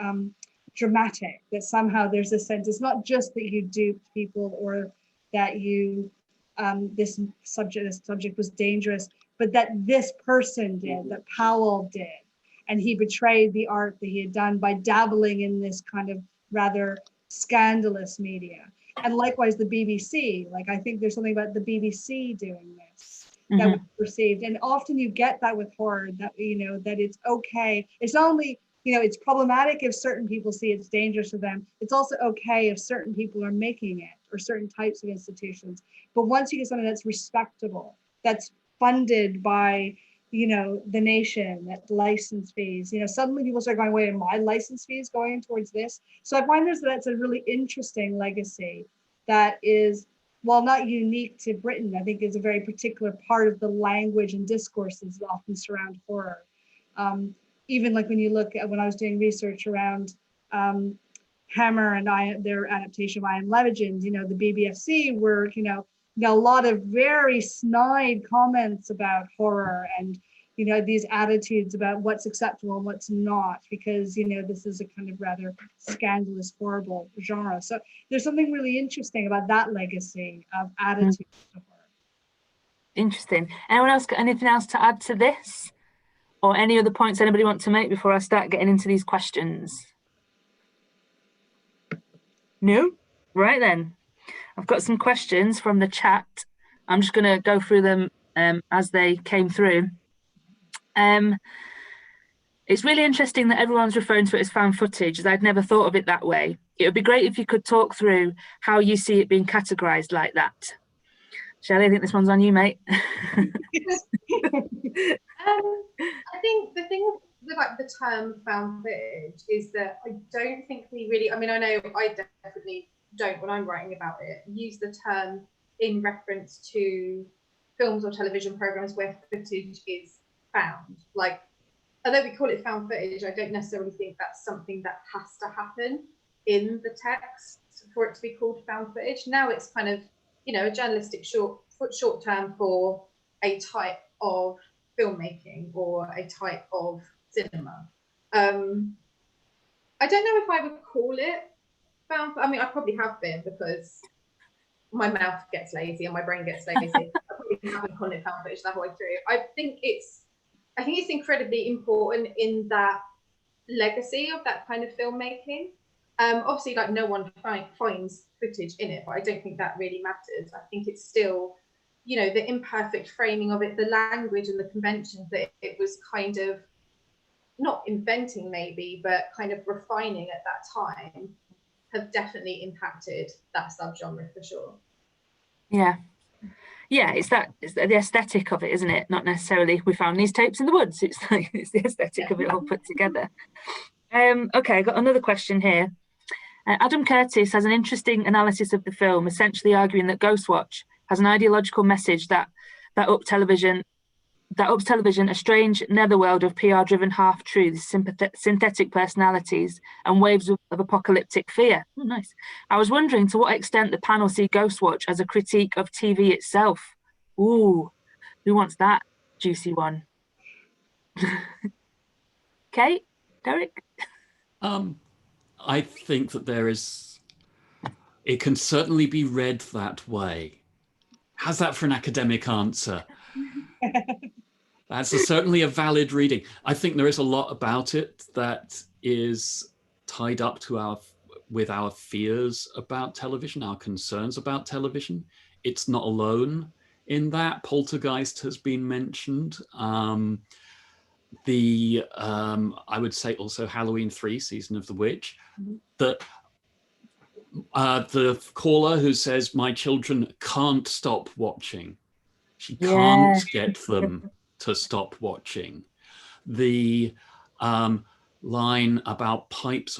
dramatic, that somehow there's a sense, it's not just that you duped people or that you, this subject was dangerous, but that this person did, that Powell did. And he betrayed the art that he had done by dabbling in this kind of rather scandalous media. And likewise, the BBC, like I think there's something about the BBC doing this that was perceived. And often you get that with horror, that, you know, that it's okay. It's not only, you know, it's problematic if certain people see it's dangerous to them. It's also okay if certain people are making it, or certain types of institutions. But once you get something that's respectable, that's funded by, you know, the nation, that license fees, you know, suddenly people start going, wait, are my license fees going towards this? So I find that's a really interesting legacy that is, while not unique to Britain, I think is a very particular part of the language and discourses that often surround horror. Even like when you look at, when I was doing research around Hammer and their adaptation of I Am Legend, you know, the BBFC were, you know, a lot of very snide comments about horror and, you know, these attitudes about what's acceptable and what's not, because, you know, this is a kind of rather scandalous, horrible genre. So there's something really interesting about that legacy of attitude to horror. Interesting. Anyone else got anything else to add to this? Or any other points anybody want to make before I start getting into these questions? No? Right then. I've got some questions from the chat. I'm just going to go through them as they came through. It's really interesting that everyone's referring to it as found footage, as I'd never thought of it that way. It would be great if you could talk through how you see it being categorised like that. Shellie, I think this one's on you, mate. I think the thing with like the term found footage is that I don't think we really, I mean, I know I definitely don't, when I'm writing about it, use the term in reference to films or television programs where footage is found. Like, although we call it found footage, I don't necessarily think that's something that has to happen in the text for it to be called found footage. Now it's kind of, you know, a journalistic short term for a type of filmmaking or a type of cinema. I don't know if I would call it found. I mean, I probably have been, because my mouth gets lazy and my brain gets lazy. I probably haven't called it found footage the whole way through. I think it's incredibly important in that legacy of that kind of filmmaking. Obviously, like, no one finds footage in it, but I don't think that really matters. I think it's still, you know, the imperfect framing of it, the language and the conventions that it was kind of not inventing maybe, but kind of refining at that time, have definitely impacted that subgenre for sure. Yeah. Yeah, it's the aesthetic of it, isn't it? Not necessarily we found these tapes in the woods. It's like it's the aesthetic of it all put together. Okay, I got another question here. Adam Curtis has an interesting analysis of the film, essentially arguing that Ghostwatch has an ideological message that ups television a strange netherworld of PR-driven half-truths, synthetic personalities, and waves of apocalyptic fear. Oh, nice. I was wondering to what extent the panel see Ghostwatch as a critique of TV itself. Ooh, who wants that juicy one? Kate? Derek? I think that it can certainly be read that way. How's that for an academic answer? That's certainly a valid reading. I think there is a lot about it that is tied up to with our fears about television, our concerns about television. It's not alone in that. Poltergeist has been mentioned. I would say also Halloween 3, Season of the Witch. The caller who says, my children can't stop watching She can't get them to stop watching. The line about Pipes,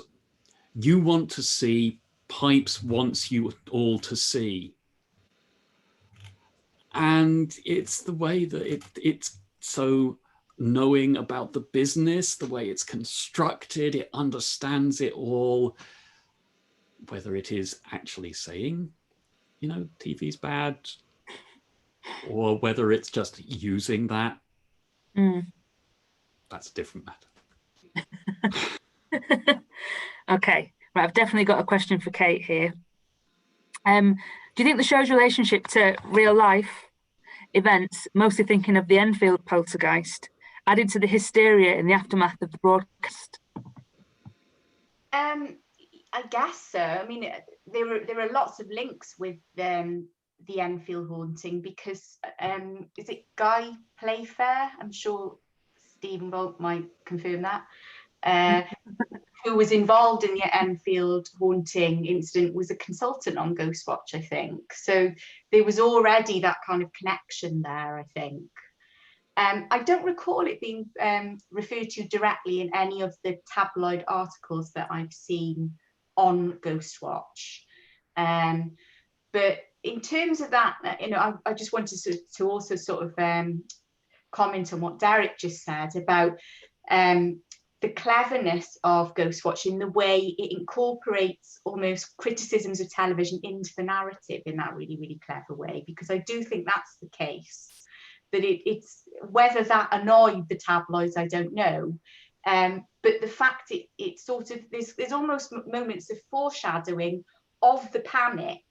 you want to see, Pipes wants you all to see. And it's the way that it's so knowing about the business, the way it's constructed, it understands it all, whether it is actually saying, you know, TV's bad, or whether it's just using that. That's a different matter. Okay, right, I've definitely got a question for Kate here. Do you think the show's relationship to real life events, mostly thinking of the Enfield poltergeist, added to the hysteria in the aftermath of the broadcast? I guess so. I mean, there are lots of links with the Enfield haunting because is it Guy Playfair? I'm sure Stephen Bolt might confirm that. Who was involved in the Enfield haunting incident was a consultant on Ghostwatch, I think. So there was already that kind of connection there, I think. I don't recall it being referred to directly in any of the tabloid articles that I've seen on Ghostwatch. But in terms of that, you know, I just wanted to also sort of comment on what Derek just said about the cleverness of Ghostwatch in the way it incorporates almost criticisms of television into the narrative in that really, really clever way, because I do think that's the case. That it's whether that annoyed the tabloids, I don't know. But the fact it sort of, there's almost moments of foreshadowing of the panic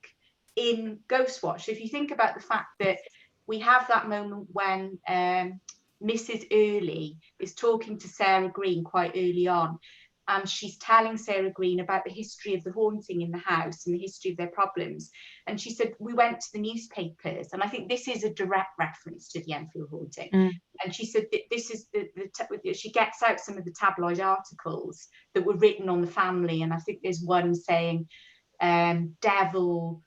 in Ghostwatch. So if you think about the fact that we have that moment when Mrs. Early is talking to Sarah Green quite early on, and she's telling Sarah Green about the history of the haunting in the house and the history of their problems. And she said, we went to the newspapers, and I think this is a direct reference to the Enfield haunting. And she said that this is she gets out some of the tabloid articles that were written on the family, and I think there's one saying, devil,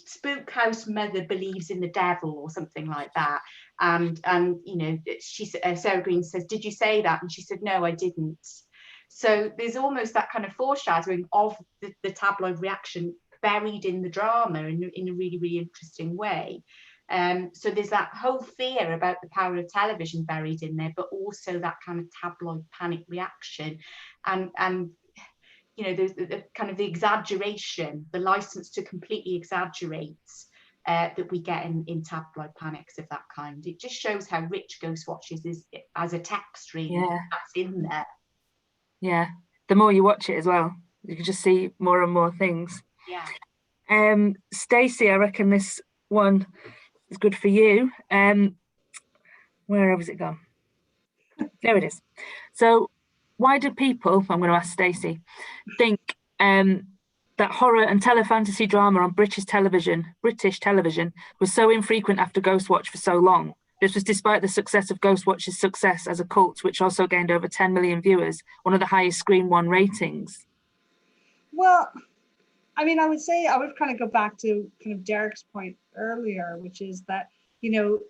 spook house mother believes in the devil or something like that, and you know, Sarah Green says, did you say that? And she said, no, I didn't. So there's almost that kind of foreshadowing of the tabloid reaction buried in the drama in a really, really interesting way. So there's that whole fear about the power of television buried in there, but also that kind of tabloid panic reaction, and you know, the kind of the exaggeration, the license to completely exaggerate that we get in tabloid panics of that kind. It just shows how rich Ghostwatch is as a text stream that's in there. Yeah, the more you watch it as well, you can just see more and more things. Yeah. Stacey, I reckon this one is good for you. Where has it gone? There it is. So why do people, I'm going to ask Stacey, think that horror and telefantasy drama on British television was so infrequent after Ghostwatch for so long? This was despite the success of Ghostwatch's success as a cult, which also gained over 10 million viewers, one of the highest Screen One ratings. Well, I mean, I would say I would kind of go back to kind of Derek's point earlier, which is that, you know,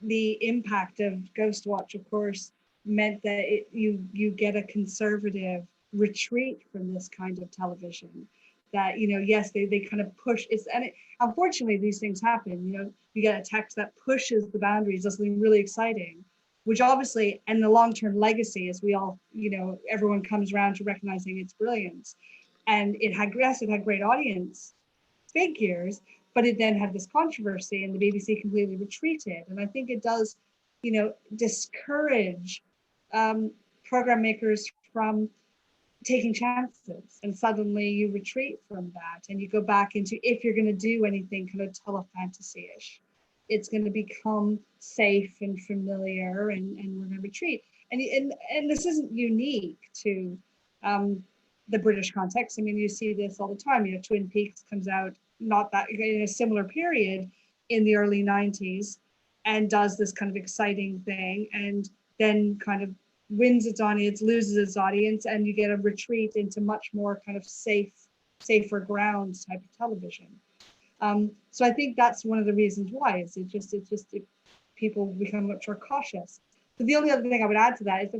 the impact of Ghostwatch, of course, meant that you get a conservative retreat from this kind of television. That, you know, yes, they kind of push it, and unfortunately these things happen. You know, you get a text that pushes the boundaries of something really exciting, which obviously, and the long-term legacy is we all, you know, everyone comes around to recognizing its brilliance. And it had great audience figures, but it then had this controversy, and the BBC completely retreated. And I think it does, you know, discourage program makers from taking chances, and suddenly you retreat from that and you go back into, if you're going to do anything kind of telefantasy-ish, it's going to become safe and familiar, and we're going to retreat. And this isn't unique to the British context. I mean, you see this all the time. You know, Twin Peaks comes out not that in a similar period in the early 90s and does this kind of exciting thing, and then kind of wins its audience, loses its audience, and you get a retreat into much more kind of safer grounds type of television. So I think that's one of the reasons why people become much more cautious. But the only other thing I would add to that is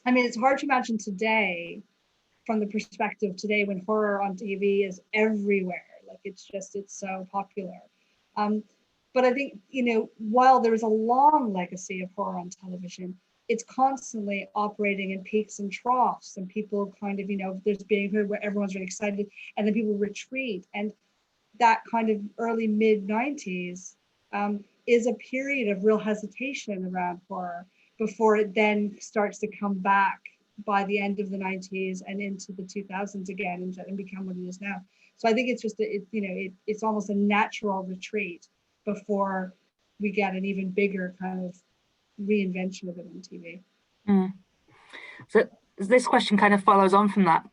it's hard to imagine today, from the perspective today when horror on TV is everywhere. Like it's so popular. But I think, while there is a long legacy of horror on television, it's constantly operating in peaks and troughs, and people kind of, there's being heard where everyone's really excited and then people retreat. And that kind of early mid 90s is a period of real hesitation around horror before it then starts to come back by the end of the 90s and into the 2000s again and become what it is now. So I think it's just, it's almost a natural retreat before we get an even bigger kind of reinvention of it on TV. So this question kind of follows on from that.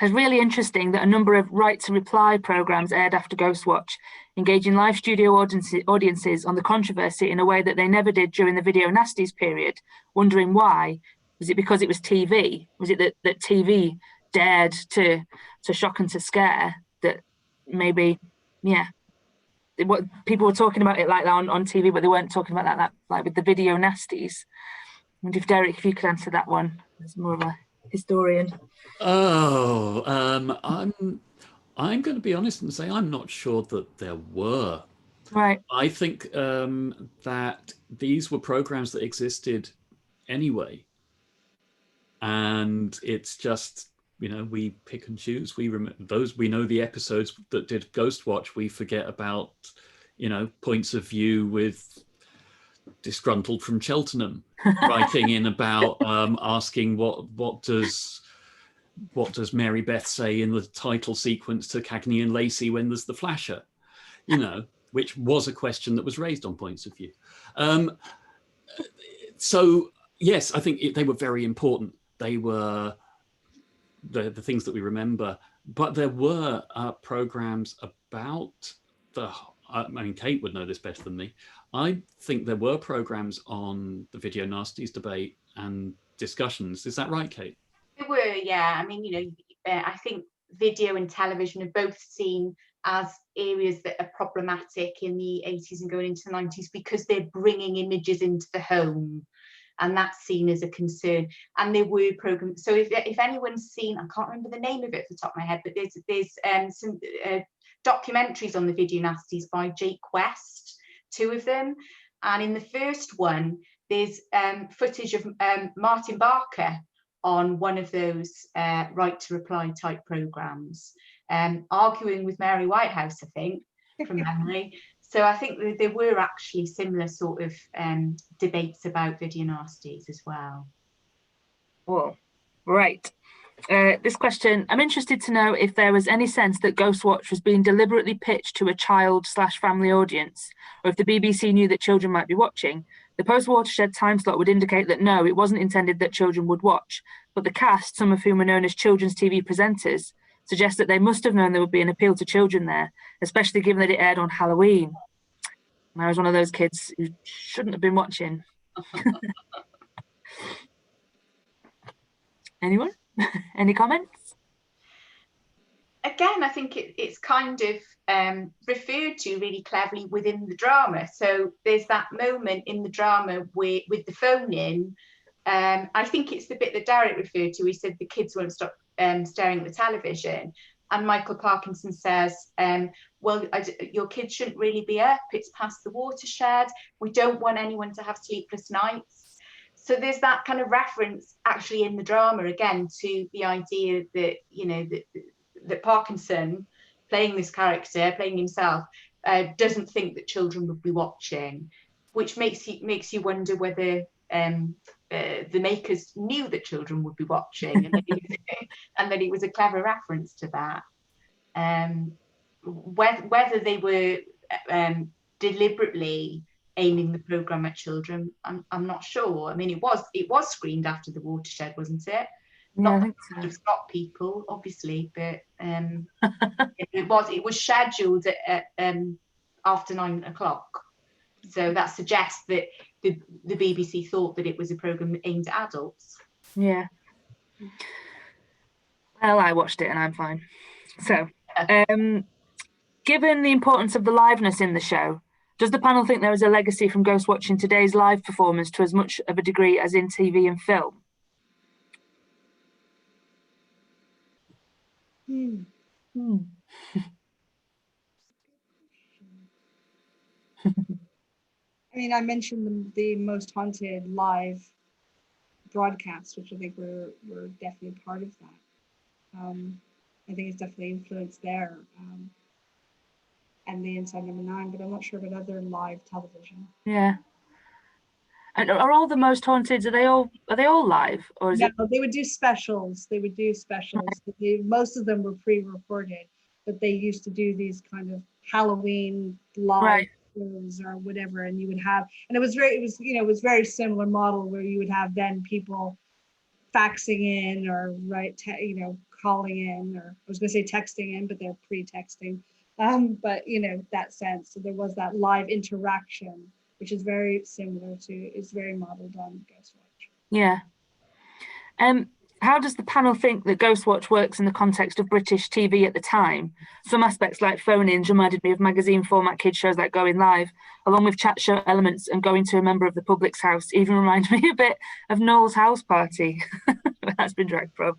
It's really interesting that a number of right to reply programmes aired after Ghostwatch, engaging live studio audiences on the controversy in a way that they never did during the Video Nasties period, wondering why. Was it because it was TV? Was it that TV dared to shock and to scare, that maybe, what people were talking about it like that on TV, but they weren't talking about that like with the Video Nasties? I wonder if Derek, if you could answer that one as more of a historian. I'm going to be honest and say I'm not sure that there were. Right. I think that these were programs that existed anyway, and it's just, we pick and choose. We remember those. We know the episodes that did Ghostwatch. We forget about points of view with Disgruntled from Cheltenham writing in about asking what does Mary Beth say in the title sequence to Cagney and Lacey when there's the flasher, which was a question that was raised on Points of View. So yes, I think they were very important. They were the things that we remember, but there were programs about Kate would know this better than me. I think there were programs on the Video Nasties debate and discussions. Is that right, Kate? There were, yeah. I think video and television are both seen as areas that are problematic in the 80s and going into the 90s because they're bringing images into the home, and that's seen as a concern. And there were programs. So if anyone's seen, I can't remember the name of it off the top of my head, but there's some documentaries on the Video Nasties by Jake West, 2 of them. And in the first one, there's footage of Martin Barker on one of those right to reply type programs, arguing with Mary Whitehouse, I think, from memory. So I think there were actually similar sort of debates about Video Nasties as well. Well, right. This question, I'm interested to know if there was any sense that Ghostwatch was being deliberately pitched to a child/family audience, or if the BBC knew that children might be watching. The post-Watershed time slot would indicate that no, it wasn't intended that children would watch, but the cast, some of whom are known as children's TV presenters, suggest that they must have known there would be an appeal to children there, especially given that it aired on Halloween. And I was one of those kids who shouldn't have been watching. Anyone? Any comments? Again, I think it's kind of referred to really cleverly within the drama. So there's that moment in the drama with the phone in. I think it's the bit that Derek referred to. He said the kids won't stop staring at the television. And Michael Parkinson says, well, your kids shouldn't really be up. It's past the watershed. We don't want anyone to have sleepless nights. So there's that kind of reference actually in the drama again to the idea that, that Parkinson, playing this character, playing himself, doesn't think that children would be watching, which makes you wonder whether the makers knew that children would be watching, and that it was a clever reference to that. Whether they were deliberately aiming the programme at children, I'm not sure. I mean, it was screened after the watershed, wasn't it? Yeah, I think so. It's got people, obviously, but it was scheduled at after 9 o'clock. So that suggests that the BBC thought that it was a programme aimed at adults. Yeah. Well, I watched it and I'm fine. So, Given the importance of the liveness in the show, does the panel think there is a legacy from Ghostwatch in today's live performance to as much of a degree as in TV and film? I mean, I mentioned the most haunted live broadcast, which I think we're definitely part of that. I think it's definitely influenced there, and the Inside Number 9, but I'm not sure about other live television. Yeah. And are all the most haunted? Are they all live, or is No, it? they would do specials. They would do specials. Most of them were pre-recorded, but they used to do these kind of Halloween live shows or whatever, and you would have, and it was very similar model where you would have then people faxing in or calling in, or I was going to say texting in, but they're pre-texting. But that sense. So there was that live interaction, which is very similar to, is very modeled on Ghostwatch. Yeah. How does the panel think that Ghostwatch works in the context of British TV at the time? Some aspects like phone-ins reminded me of magazine format kids shows like Going Live, along with chat show elements and going to a member of the public's house even remind me a bit of Noel's house party. That's been dragged from.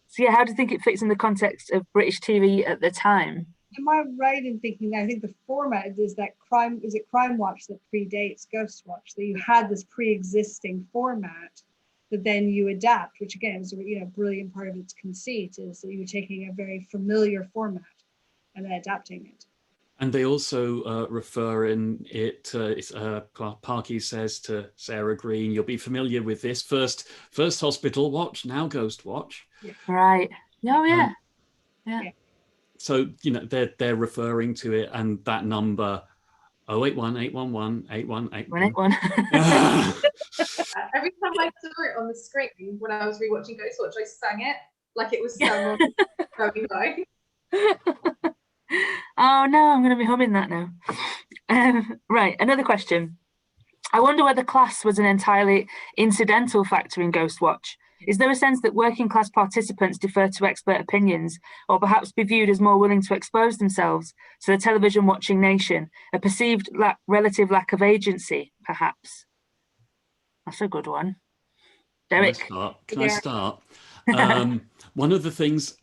So yeah, how do you think it fits in the context of British TV at the time? Am I right in thinking that I think the format is that Crime Watch that predates Ghostwatch, that you had this pre-existing format that then you adapt, which again is a brilliant part of its conceit, is that you're taking a very familiar format and then adapting it. And they also refer in it, Parky says to Sarah Green, you'll be familiar with this first Hospital Watch, now Ghost Watch. Yeah. Right. Oh yeah. Yeah. So, they're referring to it, and that number 081 811 8181. Every time I saw it on the screen when I was rewatching Ghostwatch, I sang it like it was someone going by. Oh no, I'm going to be humming that now. Right, another question. I wonder whether class was an entirely incidental factor in Ghostwatch. Is there a sense that working class participants defer to expert opinions, or perhaps be viewed as more willing to expose themselves to the television watching nation, a perceived relative lack of agency, perhaps? That's a good one. Derek? Can I start? One of the things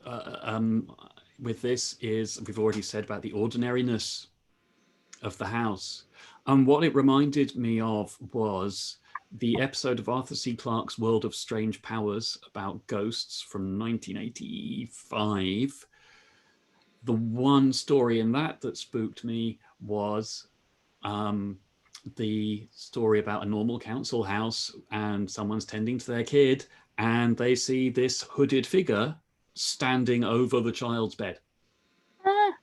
with this is, we've already said about the ordinariness of the house. And what it reminded me of was the episode of Arthur C. Clarke's World of Strange Powers about ghosts from 1985. The one story in that spooked me was the story about a normal council house, and someone's tending to their kid and they see this hooded figure standing over the child's bed.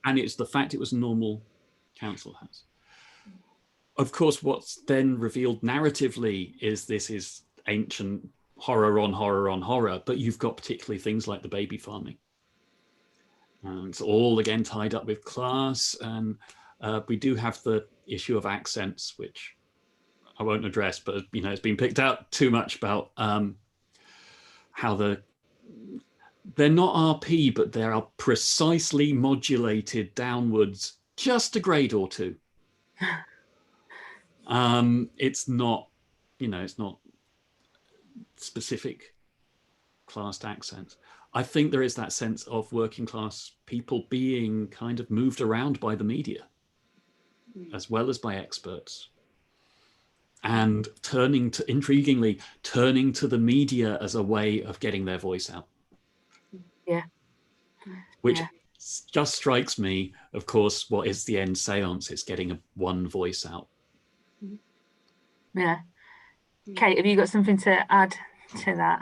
And it's the fact it was a normal council house. Of course, what's then revealed narratively is this is ancient horror on horror on horror, but you've got particularly things like the baby farming. And it's all again tied up with class, and we do have the issue of accents, which I won't address, but it's been picked out too much about how they're not RP, but they are precisely modulated downwards just a grade or two. It's not, it's not specific classed accents. I think there is that sense of working class people being kind of moved around by the media, as well as by experts, and intriguingly turning to the media as a way of getting their voice out. Yeah. Which just strikes me, of course, what is the end seance? It's getting one voice out. Yeah. Kate, have you got something to add to that?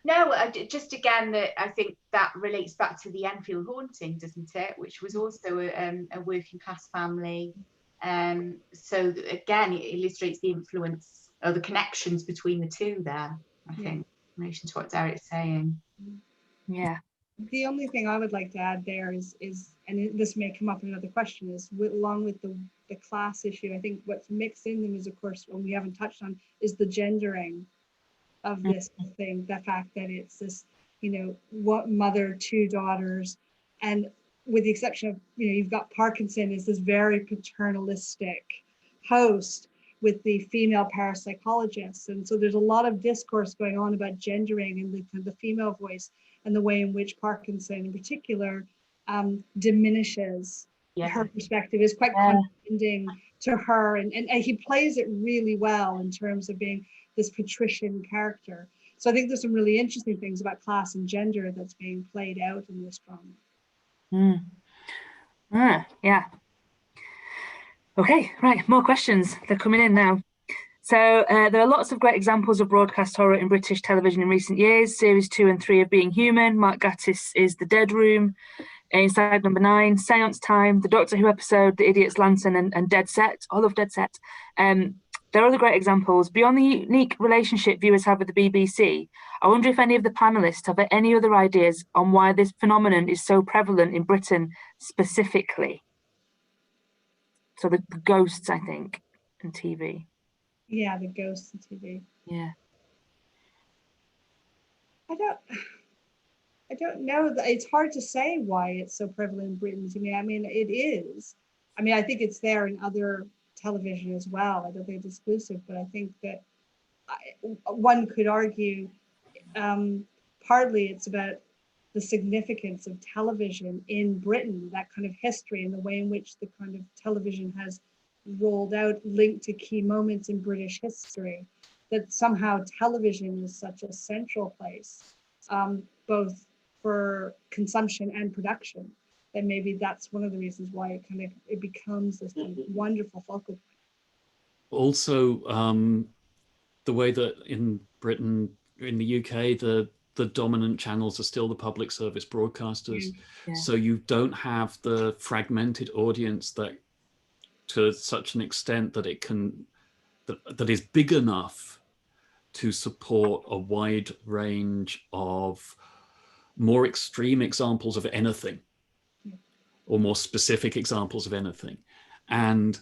No, just again, that I think that relates back to the Enfield haunting, doesn't it? Which was also a working class family. So again, it illustrates the influence or the connections between the two there, I think, in relation to what Derek's saying. Yeah. The only thing I would like to add there is and this may come up in another question, is along with the class issue, I think what's mixed in them is, of course, what we haven't touched on, is the gendering of this thing, the fact that it's this, what mother, two daughters, and with the exception of, you've got Parkinson as this very paternalistic host with the female parapsychologists. And so there's a lot of discourse going on about gendering and the female voice and the way in which Parkinson in particular diminishes her perspective, is quite condescending to her. And he plays it really well in terms of being this patrician character. So I think there's some really interesting things about class and gender that's being played out in this drama. Yeah. Okay, right, more questions. They're coming in now. So there are lots of great examples of broadcast horror in British television in recent years. Series 2 and 3 of Being Human, Mark Gatiss is The Dead Room, Inside Number 9, Seance Time, the Doctor Who episode, The Idiot's Lantern, and Dead Set. I love Dead Set. There are other great examples. Beyond the unique relationship viewers have with the BBC, I wonder if any of the panellists have any other ideas on why this phenomenon is so prevalent in Britain specifically. So the ghosts, I think, and TV. Yeah, the ghosts and TV. Yeah. I don't know. It's hard to say why it's so prevalent in Britain to me. I mean, it is. I mean, I think it's there in other television as well. I don't think it's exclusive, but I think that one could argue partly it's about the significance of television in Britain, that kind of history and the way in which the kind of television has rolled out, linked to key moments in British history, that somehow television is such a central place, both for consumption and production. And maybe that's one of the reasons why it becomes this kind of wonderful focal point. Also, the way that in Britain, in the UK, the dominant channels are still the public service broadcasters. Yeah. So you don't have the fragmented audience that, to such an extent that it can, that is big enough to support a wide range of more extreme examples of anything, or more specific examples of anything. And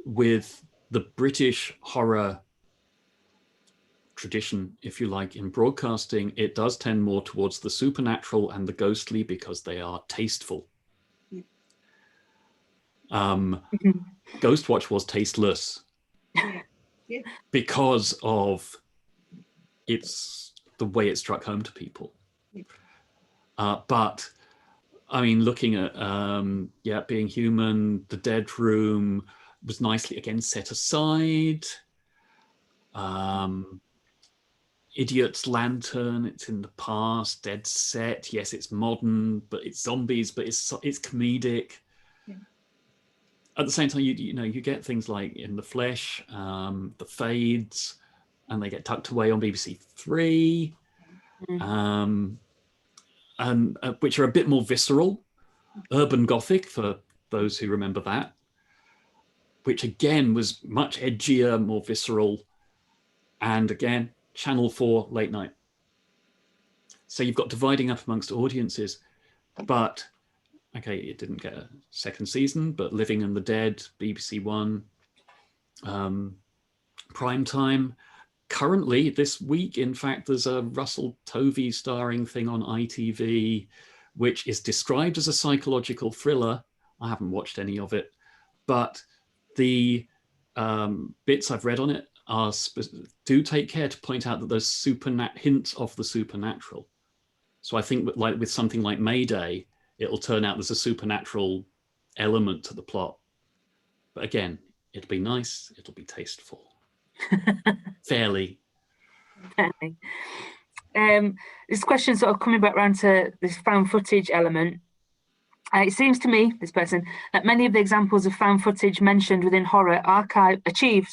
with the British horror tradition, if you like, in broadcasting, it does tend more towards the supernatural and the ghostly because they are tasteful. Ghostwatch was tasteless because of the way it struck home to people. But I mean, looking at Being Human, The Dead Room was nicely again set aside. Idiot's Lantern, it's in the past. Dead Set, yes, it's modern, but it's zombies, but it's comedic. Yeah. At the same time, you get things like In the Flesh, The Fades, and they get tucked away on BBC Three, and which are a bit more visceral. Urban Gothic, for those who remember that, which again was much edgier, more visceral, and again, Channel 4 late night. So you've got dividing up amongst audiences, but okay, it didn't get a second season, but Living and the Dead, BBC One, prime time. Currently, this week, in fact, there's a Russell Tovey starring thing on ITV, which is described as a psychological thriller. I haven't watched any of it, but the bits I've read on it do take care to point out that there's hints of the supernatural. So I think with something like Mayday, it'll turn out there's a supernatural element to the plot. But again, it'll be nice, it'll be tasteful. Fairly. This question sort of coming back around to this found footage element. It seems to me, this person, that many of the examples of found footage mentioned within horror achieve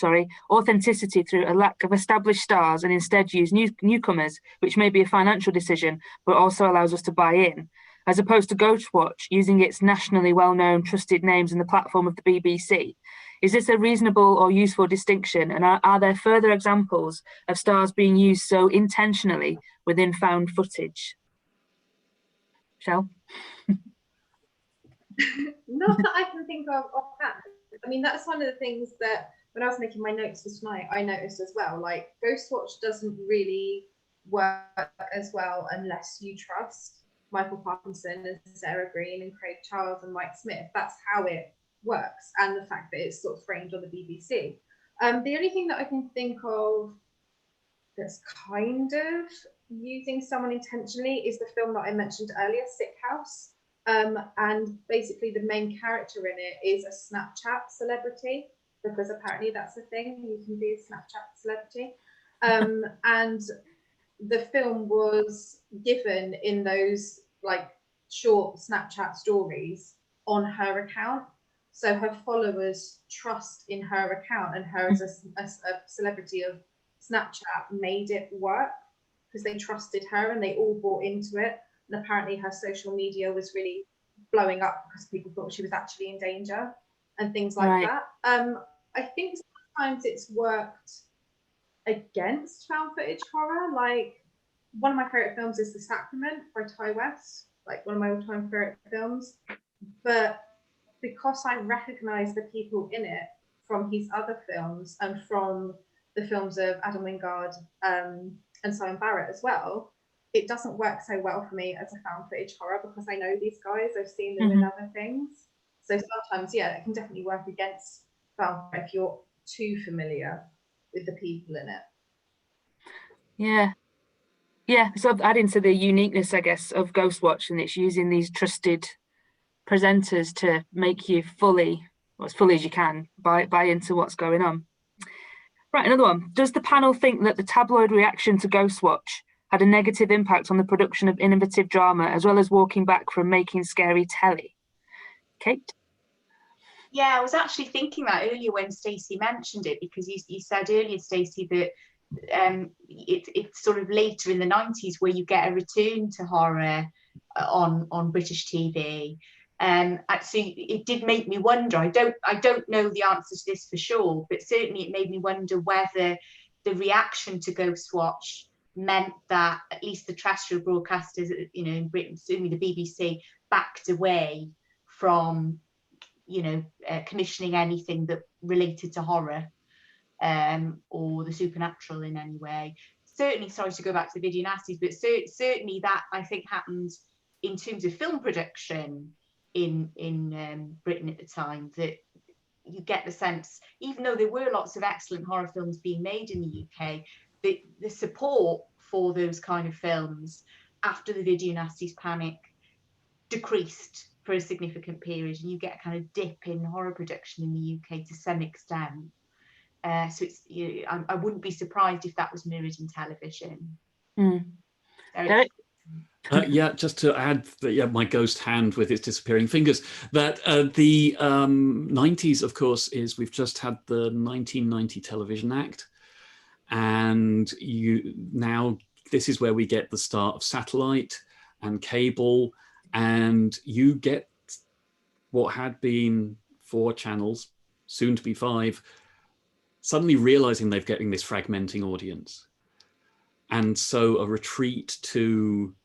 authenticity through a lack of established stars and instead use newcomers, which may be a financial decision, but also allows us to buy in, as opposed to Ghostwatch, using its nationally well-known, trusted names in the platform of the BBC. Is this a reasonable or useful distinction? And are there further examples of stars being used so intentionally within found footage? Shell? Not that I can think of offhand. I mean, that's one of the things that when I was making my notes for tonight, I noticed as well, like Ghostwatch doesn't really work as well unless you trust Michael Parkinson and Sarah Green and Craig Charles and Mike Smith. That's how it works, and the fact that it's sort of framed on the BBC. The only thing that I can think of that's kind of using someone intentionally is the film that I mentioned earlier, Sick House. And basically the main character in it is a Snapchat celebrity, because apparently that's a thing, you can be a Snapchat celebrity. And the film was given in those like short Snapchat stories on her account. So her followers trust in her account, and her as a celebrity of Snapchat made it work because they trusted her and they all bought into it. And apparently her social media was really blowing up because people thought she was actually in danger and things like that. I think sometimes it's worked against found footage horror. Like, one of my favorite films is The Sacrament by Ty West, like one of my all-time favorite films. But because I recognize the people in it from his other films and from the films of Adam Wingard and Simon Barrett as well, it doesn't work so well for me as a found footage horror because I know these guys, I've seen them in other things. So sometimes, yeah, it can definitely work against found footage if you're too familiar with the people in it. Yeah, sort of adding to the uniqueness, I guess, of Ghostwatch, and it's using these trusted presenters to make you fully, or as fully as you can, buy into what's going on. Right, another one. Does the panel think that the tabloid reaction to Ghostwatch had a negative impact on the production of innovative drama, as well as walking back from making scary telly? Kate? Yeah, I was actually thinking that earlier when Stacey mentioned it, because you said earlier, Stacey, that it's sort of later in the 90s where you get a return to horror on British TV. Actually, it did make me wonder. I don't know the answer to this for sure, but certainly it made me wonder whether the reaction to Ghostwatch meant that at least the terrestrial broadcasters, you know, in Britain, certainly the BBC, backed away from, you know, commissioning anything that related to horror or the supernatural in any way. Certainly, sorry to go back to the video nasties, but certainly that I think happened in terms of film production in Britain at the time, that you get the sense, even though there were lots of excellent horror films being made in the UK, the support for those kind of films after the video nasties panic decreased for a significant period, and you get a kind of dip in horror production in the UK to some extent. So it's, you know, I wouldn't be surprised if that was mirrored in television. Yeah, just to add that, yeah, my ghost hand with its disappearing fingers, that the 90s, of course, is we've just had the 1990 Television Act, and now this is where we get the start of satellite and cable, and you get what had been 4 channels, soon to be 5, suddenly realizing they're getting this fragmenting audience. And so a retreat to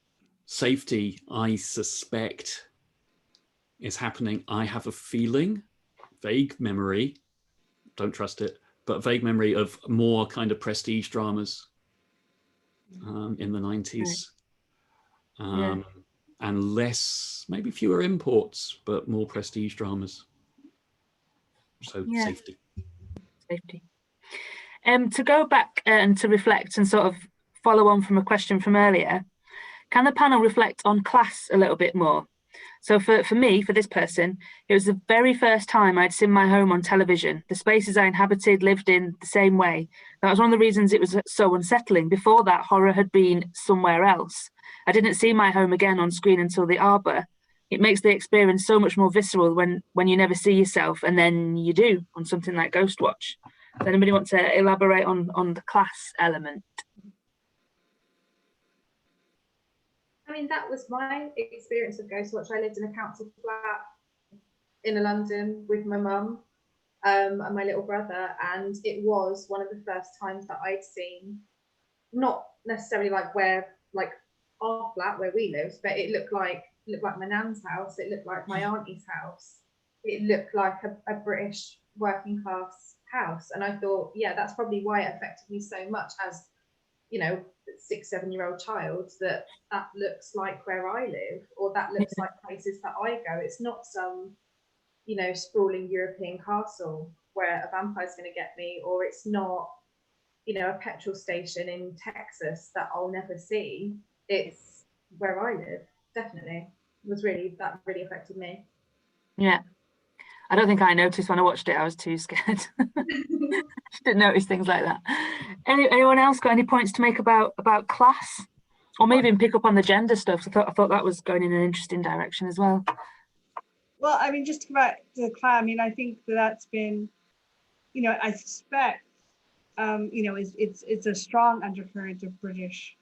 safety, I suspect, is happening. I have a feeling, vague memory, don't trust it, but vague memory of more kind of prestige dramas in the 90s. And less, maybe fewer imports, but more prestige dramas. So safety. To go back and to reflect and sort of follow on from a question from earlier, can the panel reflect on class a little bit more? So for me, for this person, it was the very first time I'd seen my home on television. The spaces I inhabited, lived in the same way. That was one of the reasons it was so unsettling. Before that, horror had been somewhere else. I didn't see my home again on screen until The Arbor. It makes the experience so much more visceral when you never see yourself, and then you do on something like Ghostwatch. Does anybody want to elaborate on the class element? I mean, that was my experience of Ghostwatch. I lived in a council flat in London with my mum and my little brother, and it was one of the first times that I'd seen, not necessarily like our flat where we lived, but it looked like my nan's house, it looked like my auntie's house, it looked like a British working class house. And I thought, yeah, that's probably why it affected me so much as you know, 6-7-year-old child that looks like where I live, or that looks like places that I go. It's not some, you know, sprawling European castle where a vampire's going to get me, or it's not, you know, a petrol station in Texas that I'll never see. It's where I live. Definitely that really affected me. Yeah, I don't think I noticed when I watched it. I was too scared. Didn't notice things like that. Anyone else got any points to make about class, or maybe even pick up on the gender stuff? I thought that was going in an interesting direction as well. Well, I mean, just to go back to the class, I mean, I think that's been, you know, I suspect, you know, it's a strong undercurrent of British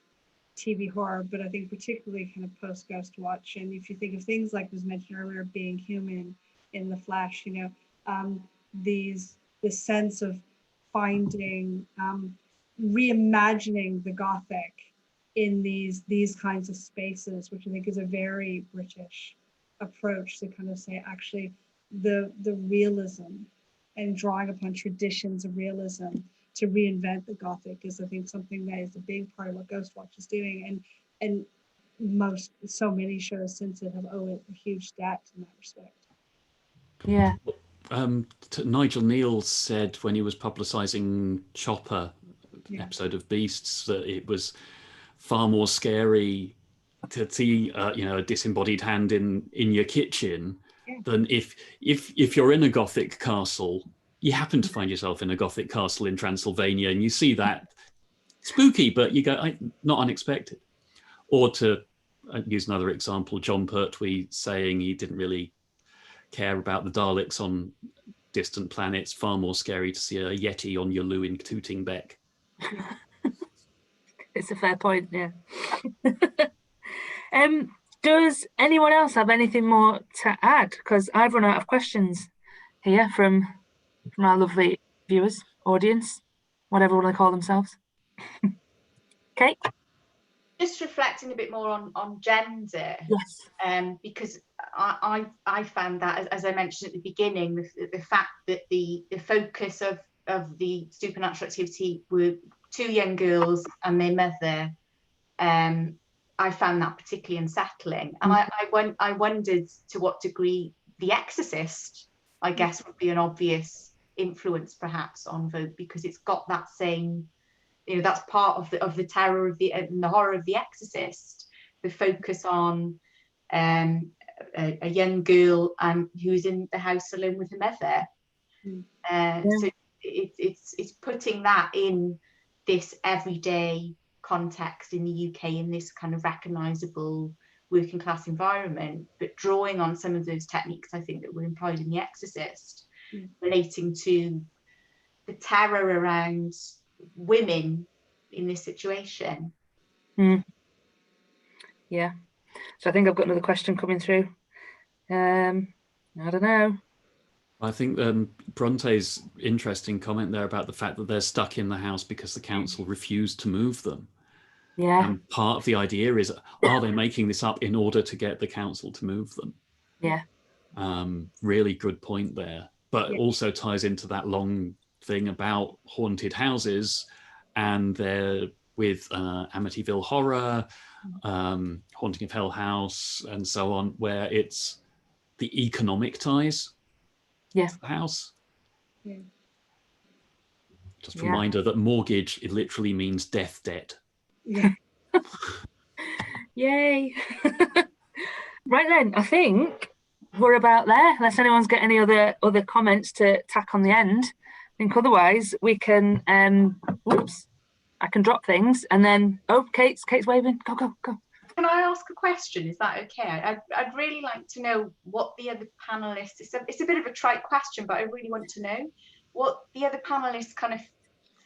TV horror, but I think particularly kind of post Ghostwatch. And if you think of things like was mentioned earlier, being human in the flesh, you know, this sense of finding, reimagining the Gothic in these kinds of spaces, which I think is a very British approach to kind of say, actually, the realism and drawing upon traditions of realism to reinvent the Gothic is, I think, something that is a big part of what Ghostwatch is doing, and so many shows since it have owed it a huge debt in that respect. Yeah. Nigel Neal said when he was publicising Chopper, episode of Beasts, that it was far more scary to see you know, a disembodied hand in your kitchen than if you're in a Gothic castle, you happen to find yourself in a Gothic castle in Transylvania, and you see that spooky, but you go, not unexpected. Or to use another example, John Pertwee saying he didn't really care about the Daleks on distant planets, far more scary to see a Yeti on your Lou in Tooting Bec. It's a fair point, yeah. Does anyone else have anything more to add? Because I've run out of questions here from our lovely viewers, audience, whatever they call themselves. Kate? Just reflecting a bit more on gender. Yes. Because I found that, as I mentioned at the beginning, the fact that the focus of the supernatural activity were 2 young girls and their mother, I found that particularly unsettling. And I wondered to what degree The Exorcist, I guess, would be an obvious influence perhaps on Vogue, because it's got that same, you know, that's part of the terror of the horror of The Exorcist, the focus on a young girl who's in the house alone with her mother. So it's putting that in this everyday context in the UK, in this kind of recognisable working class environment, but drawing on some of those techniques I think that were employed in The Exorcist, relating to the terror around women in this situation. Yeah. So I think I've got another question coming through. I don't know. I think Bronte's interesting comment there about the fact that they're stuck in the house because the council refused to move them. Yeah. And part of the idea is, are they making this up in order to get the council to move them? Yeah. Really good point there. But also ties into that long thing about haunted houses, and they're with Amityville Horror, Haunting of Hell House, and so on, where it's the economic ties to the house. Just a reminder that mortgage, it literally means death debt. Yay. Right then, I think we're about there, unless anyone's got any other comments to tack on the end. I think otherwise we can I can drop things and then Kate's waving. Go. Can I ask a question? Is that okay? I'd really like to know what the other panelists, it's a bit of a trite question, but I really want to know what the other panelists' kind of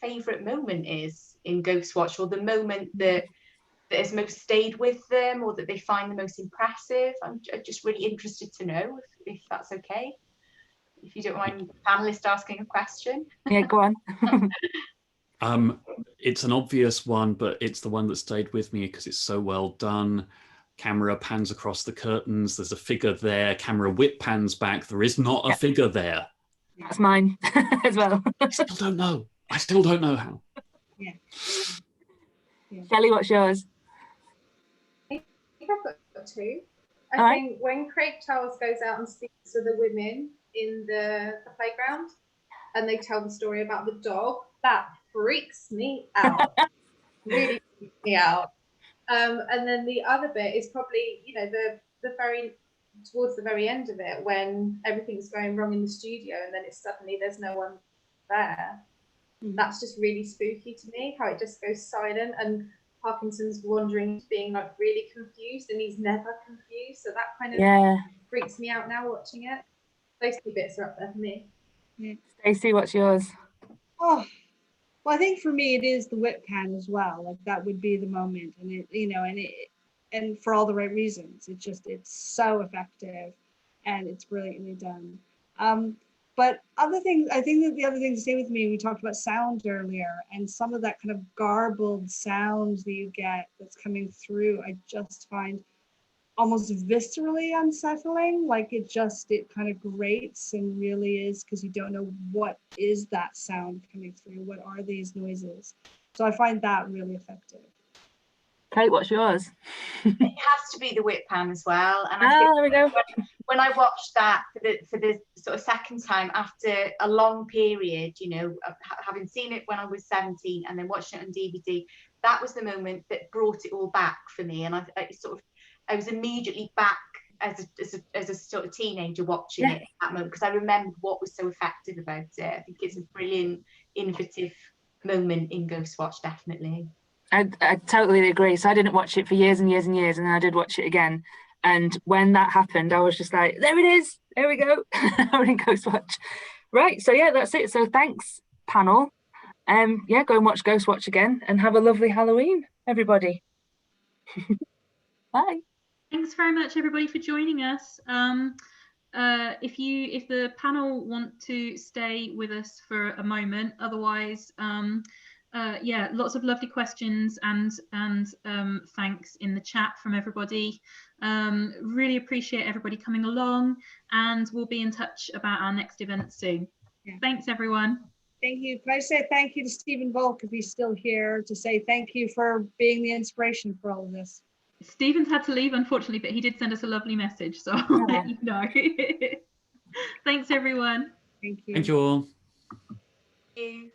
favourite moment is in Ghostwatch, or the moment that has most stayed with them, or that they find the most impressive. I'm just really interested to know if that's okay. If you don't mind the panelist asking a question. Yeah, go on. It's an obvious one, but it's the one that stayed with me because it's so well done. Camera pans across the curtains. There's a figure there. Camera whip pans back. There is not a figure there. That's mine as well. I still don't know how. Yeah. Shellie, what's yours? I think I've got two. I All right. think when Craig Charles goes out and speaks to the women in the playground and they tell the story about the dog, that freaks me out. Really freaks me out. And then the other bit is probably, you know, the very towards the very end of it when everything's going wrong in the studio and then it's suddenly there's no one there. That's just really spooky to me, how it just goes silent and Parkinson's wandering, being like really confused, and he's never confused. So that kind of freaks me out now watching it. Those two bits are up there for me. Stacey, what's yours? Oh, well, I think for me it is the whip pan as well. Like that would be the moment, and it, you know, and for all the right reasons. It's so effective, and it's brilliantly done. But other things, I think that the other thing to say with me, we talked about sound earlier, and some of that kind of garbled sound that you get that's coming through, I just find almost viscerally unsettling. Like it kind of grates and really is, because you don't know what is that sound coming through, what are these noises. So I find that really effective. Kate, what's yours? It has to be the whip pan as well. And I there we go. when I watched that for the sort of second time after a long period, you know, having seen it when I was 17 and then watching it on DVD, that was the moment that brought it all back for me. And I was immediately back as a sort of teenager watching it at that moment, because I remembered what was so effective about it. I think it's a brilliant, innovative moment in Ghostwatch, definitely. I totally agree. So I didn't watch it for years and years and years, and then I did watch it again. And when that happened, I was just like, there it is. There we go. We're in Ghostwatch. Right. So yeah, that's it. So thanks, panel. Go and watch Ghostwatch again and have a lovely Halloween, everybody. Bye. Thanks very much, everybody, for joining us. If the panel want to stay with us for a moment, otherwise, lots of lovely questions and thanks in the chat from everybody. Really appreciate everybody coming along, and we'll be in touch about our next event soon. Thanks, everyone. Thank you. Can I say thank you to Stephen Volk, if he's still here, to say thank you for being the inspiration for all of this. Stephen's had to leave, unfortunately, but he did send us a lovely message, so I'll let you know. Thanks, everyone. Thank you. Thank you all. Thank you.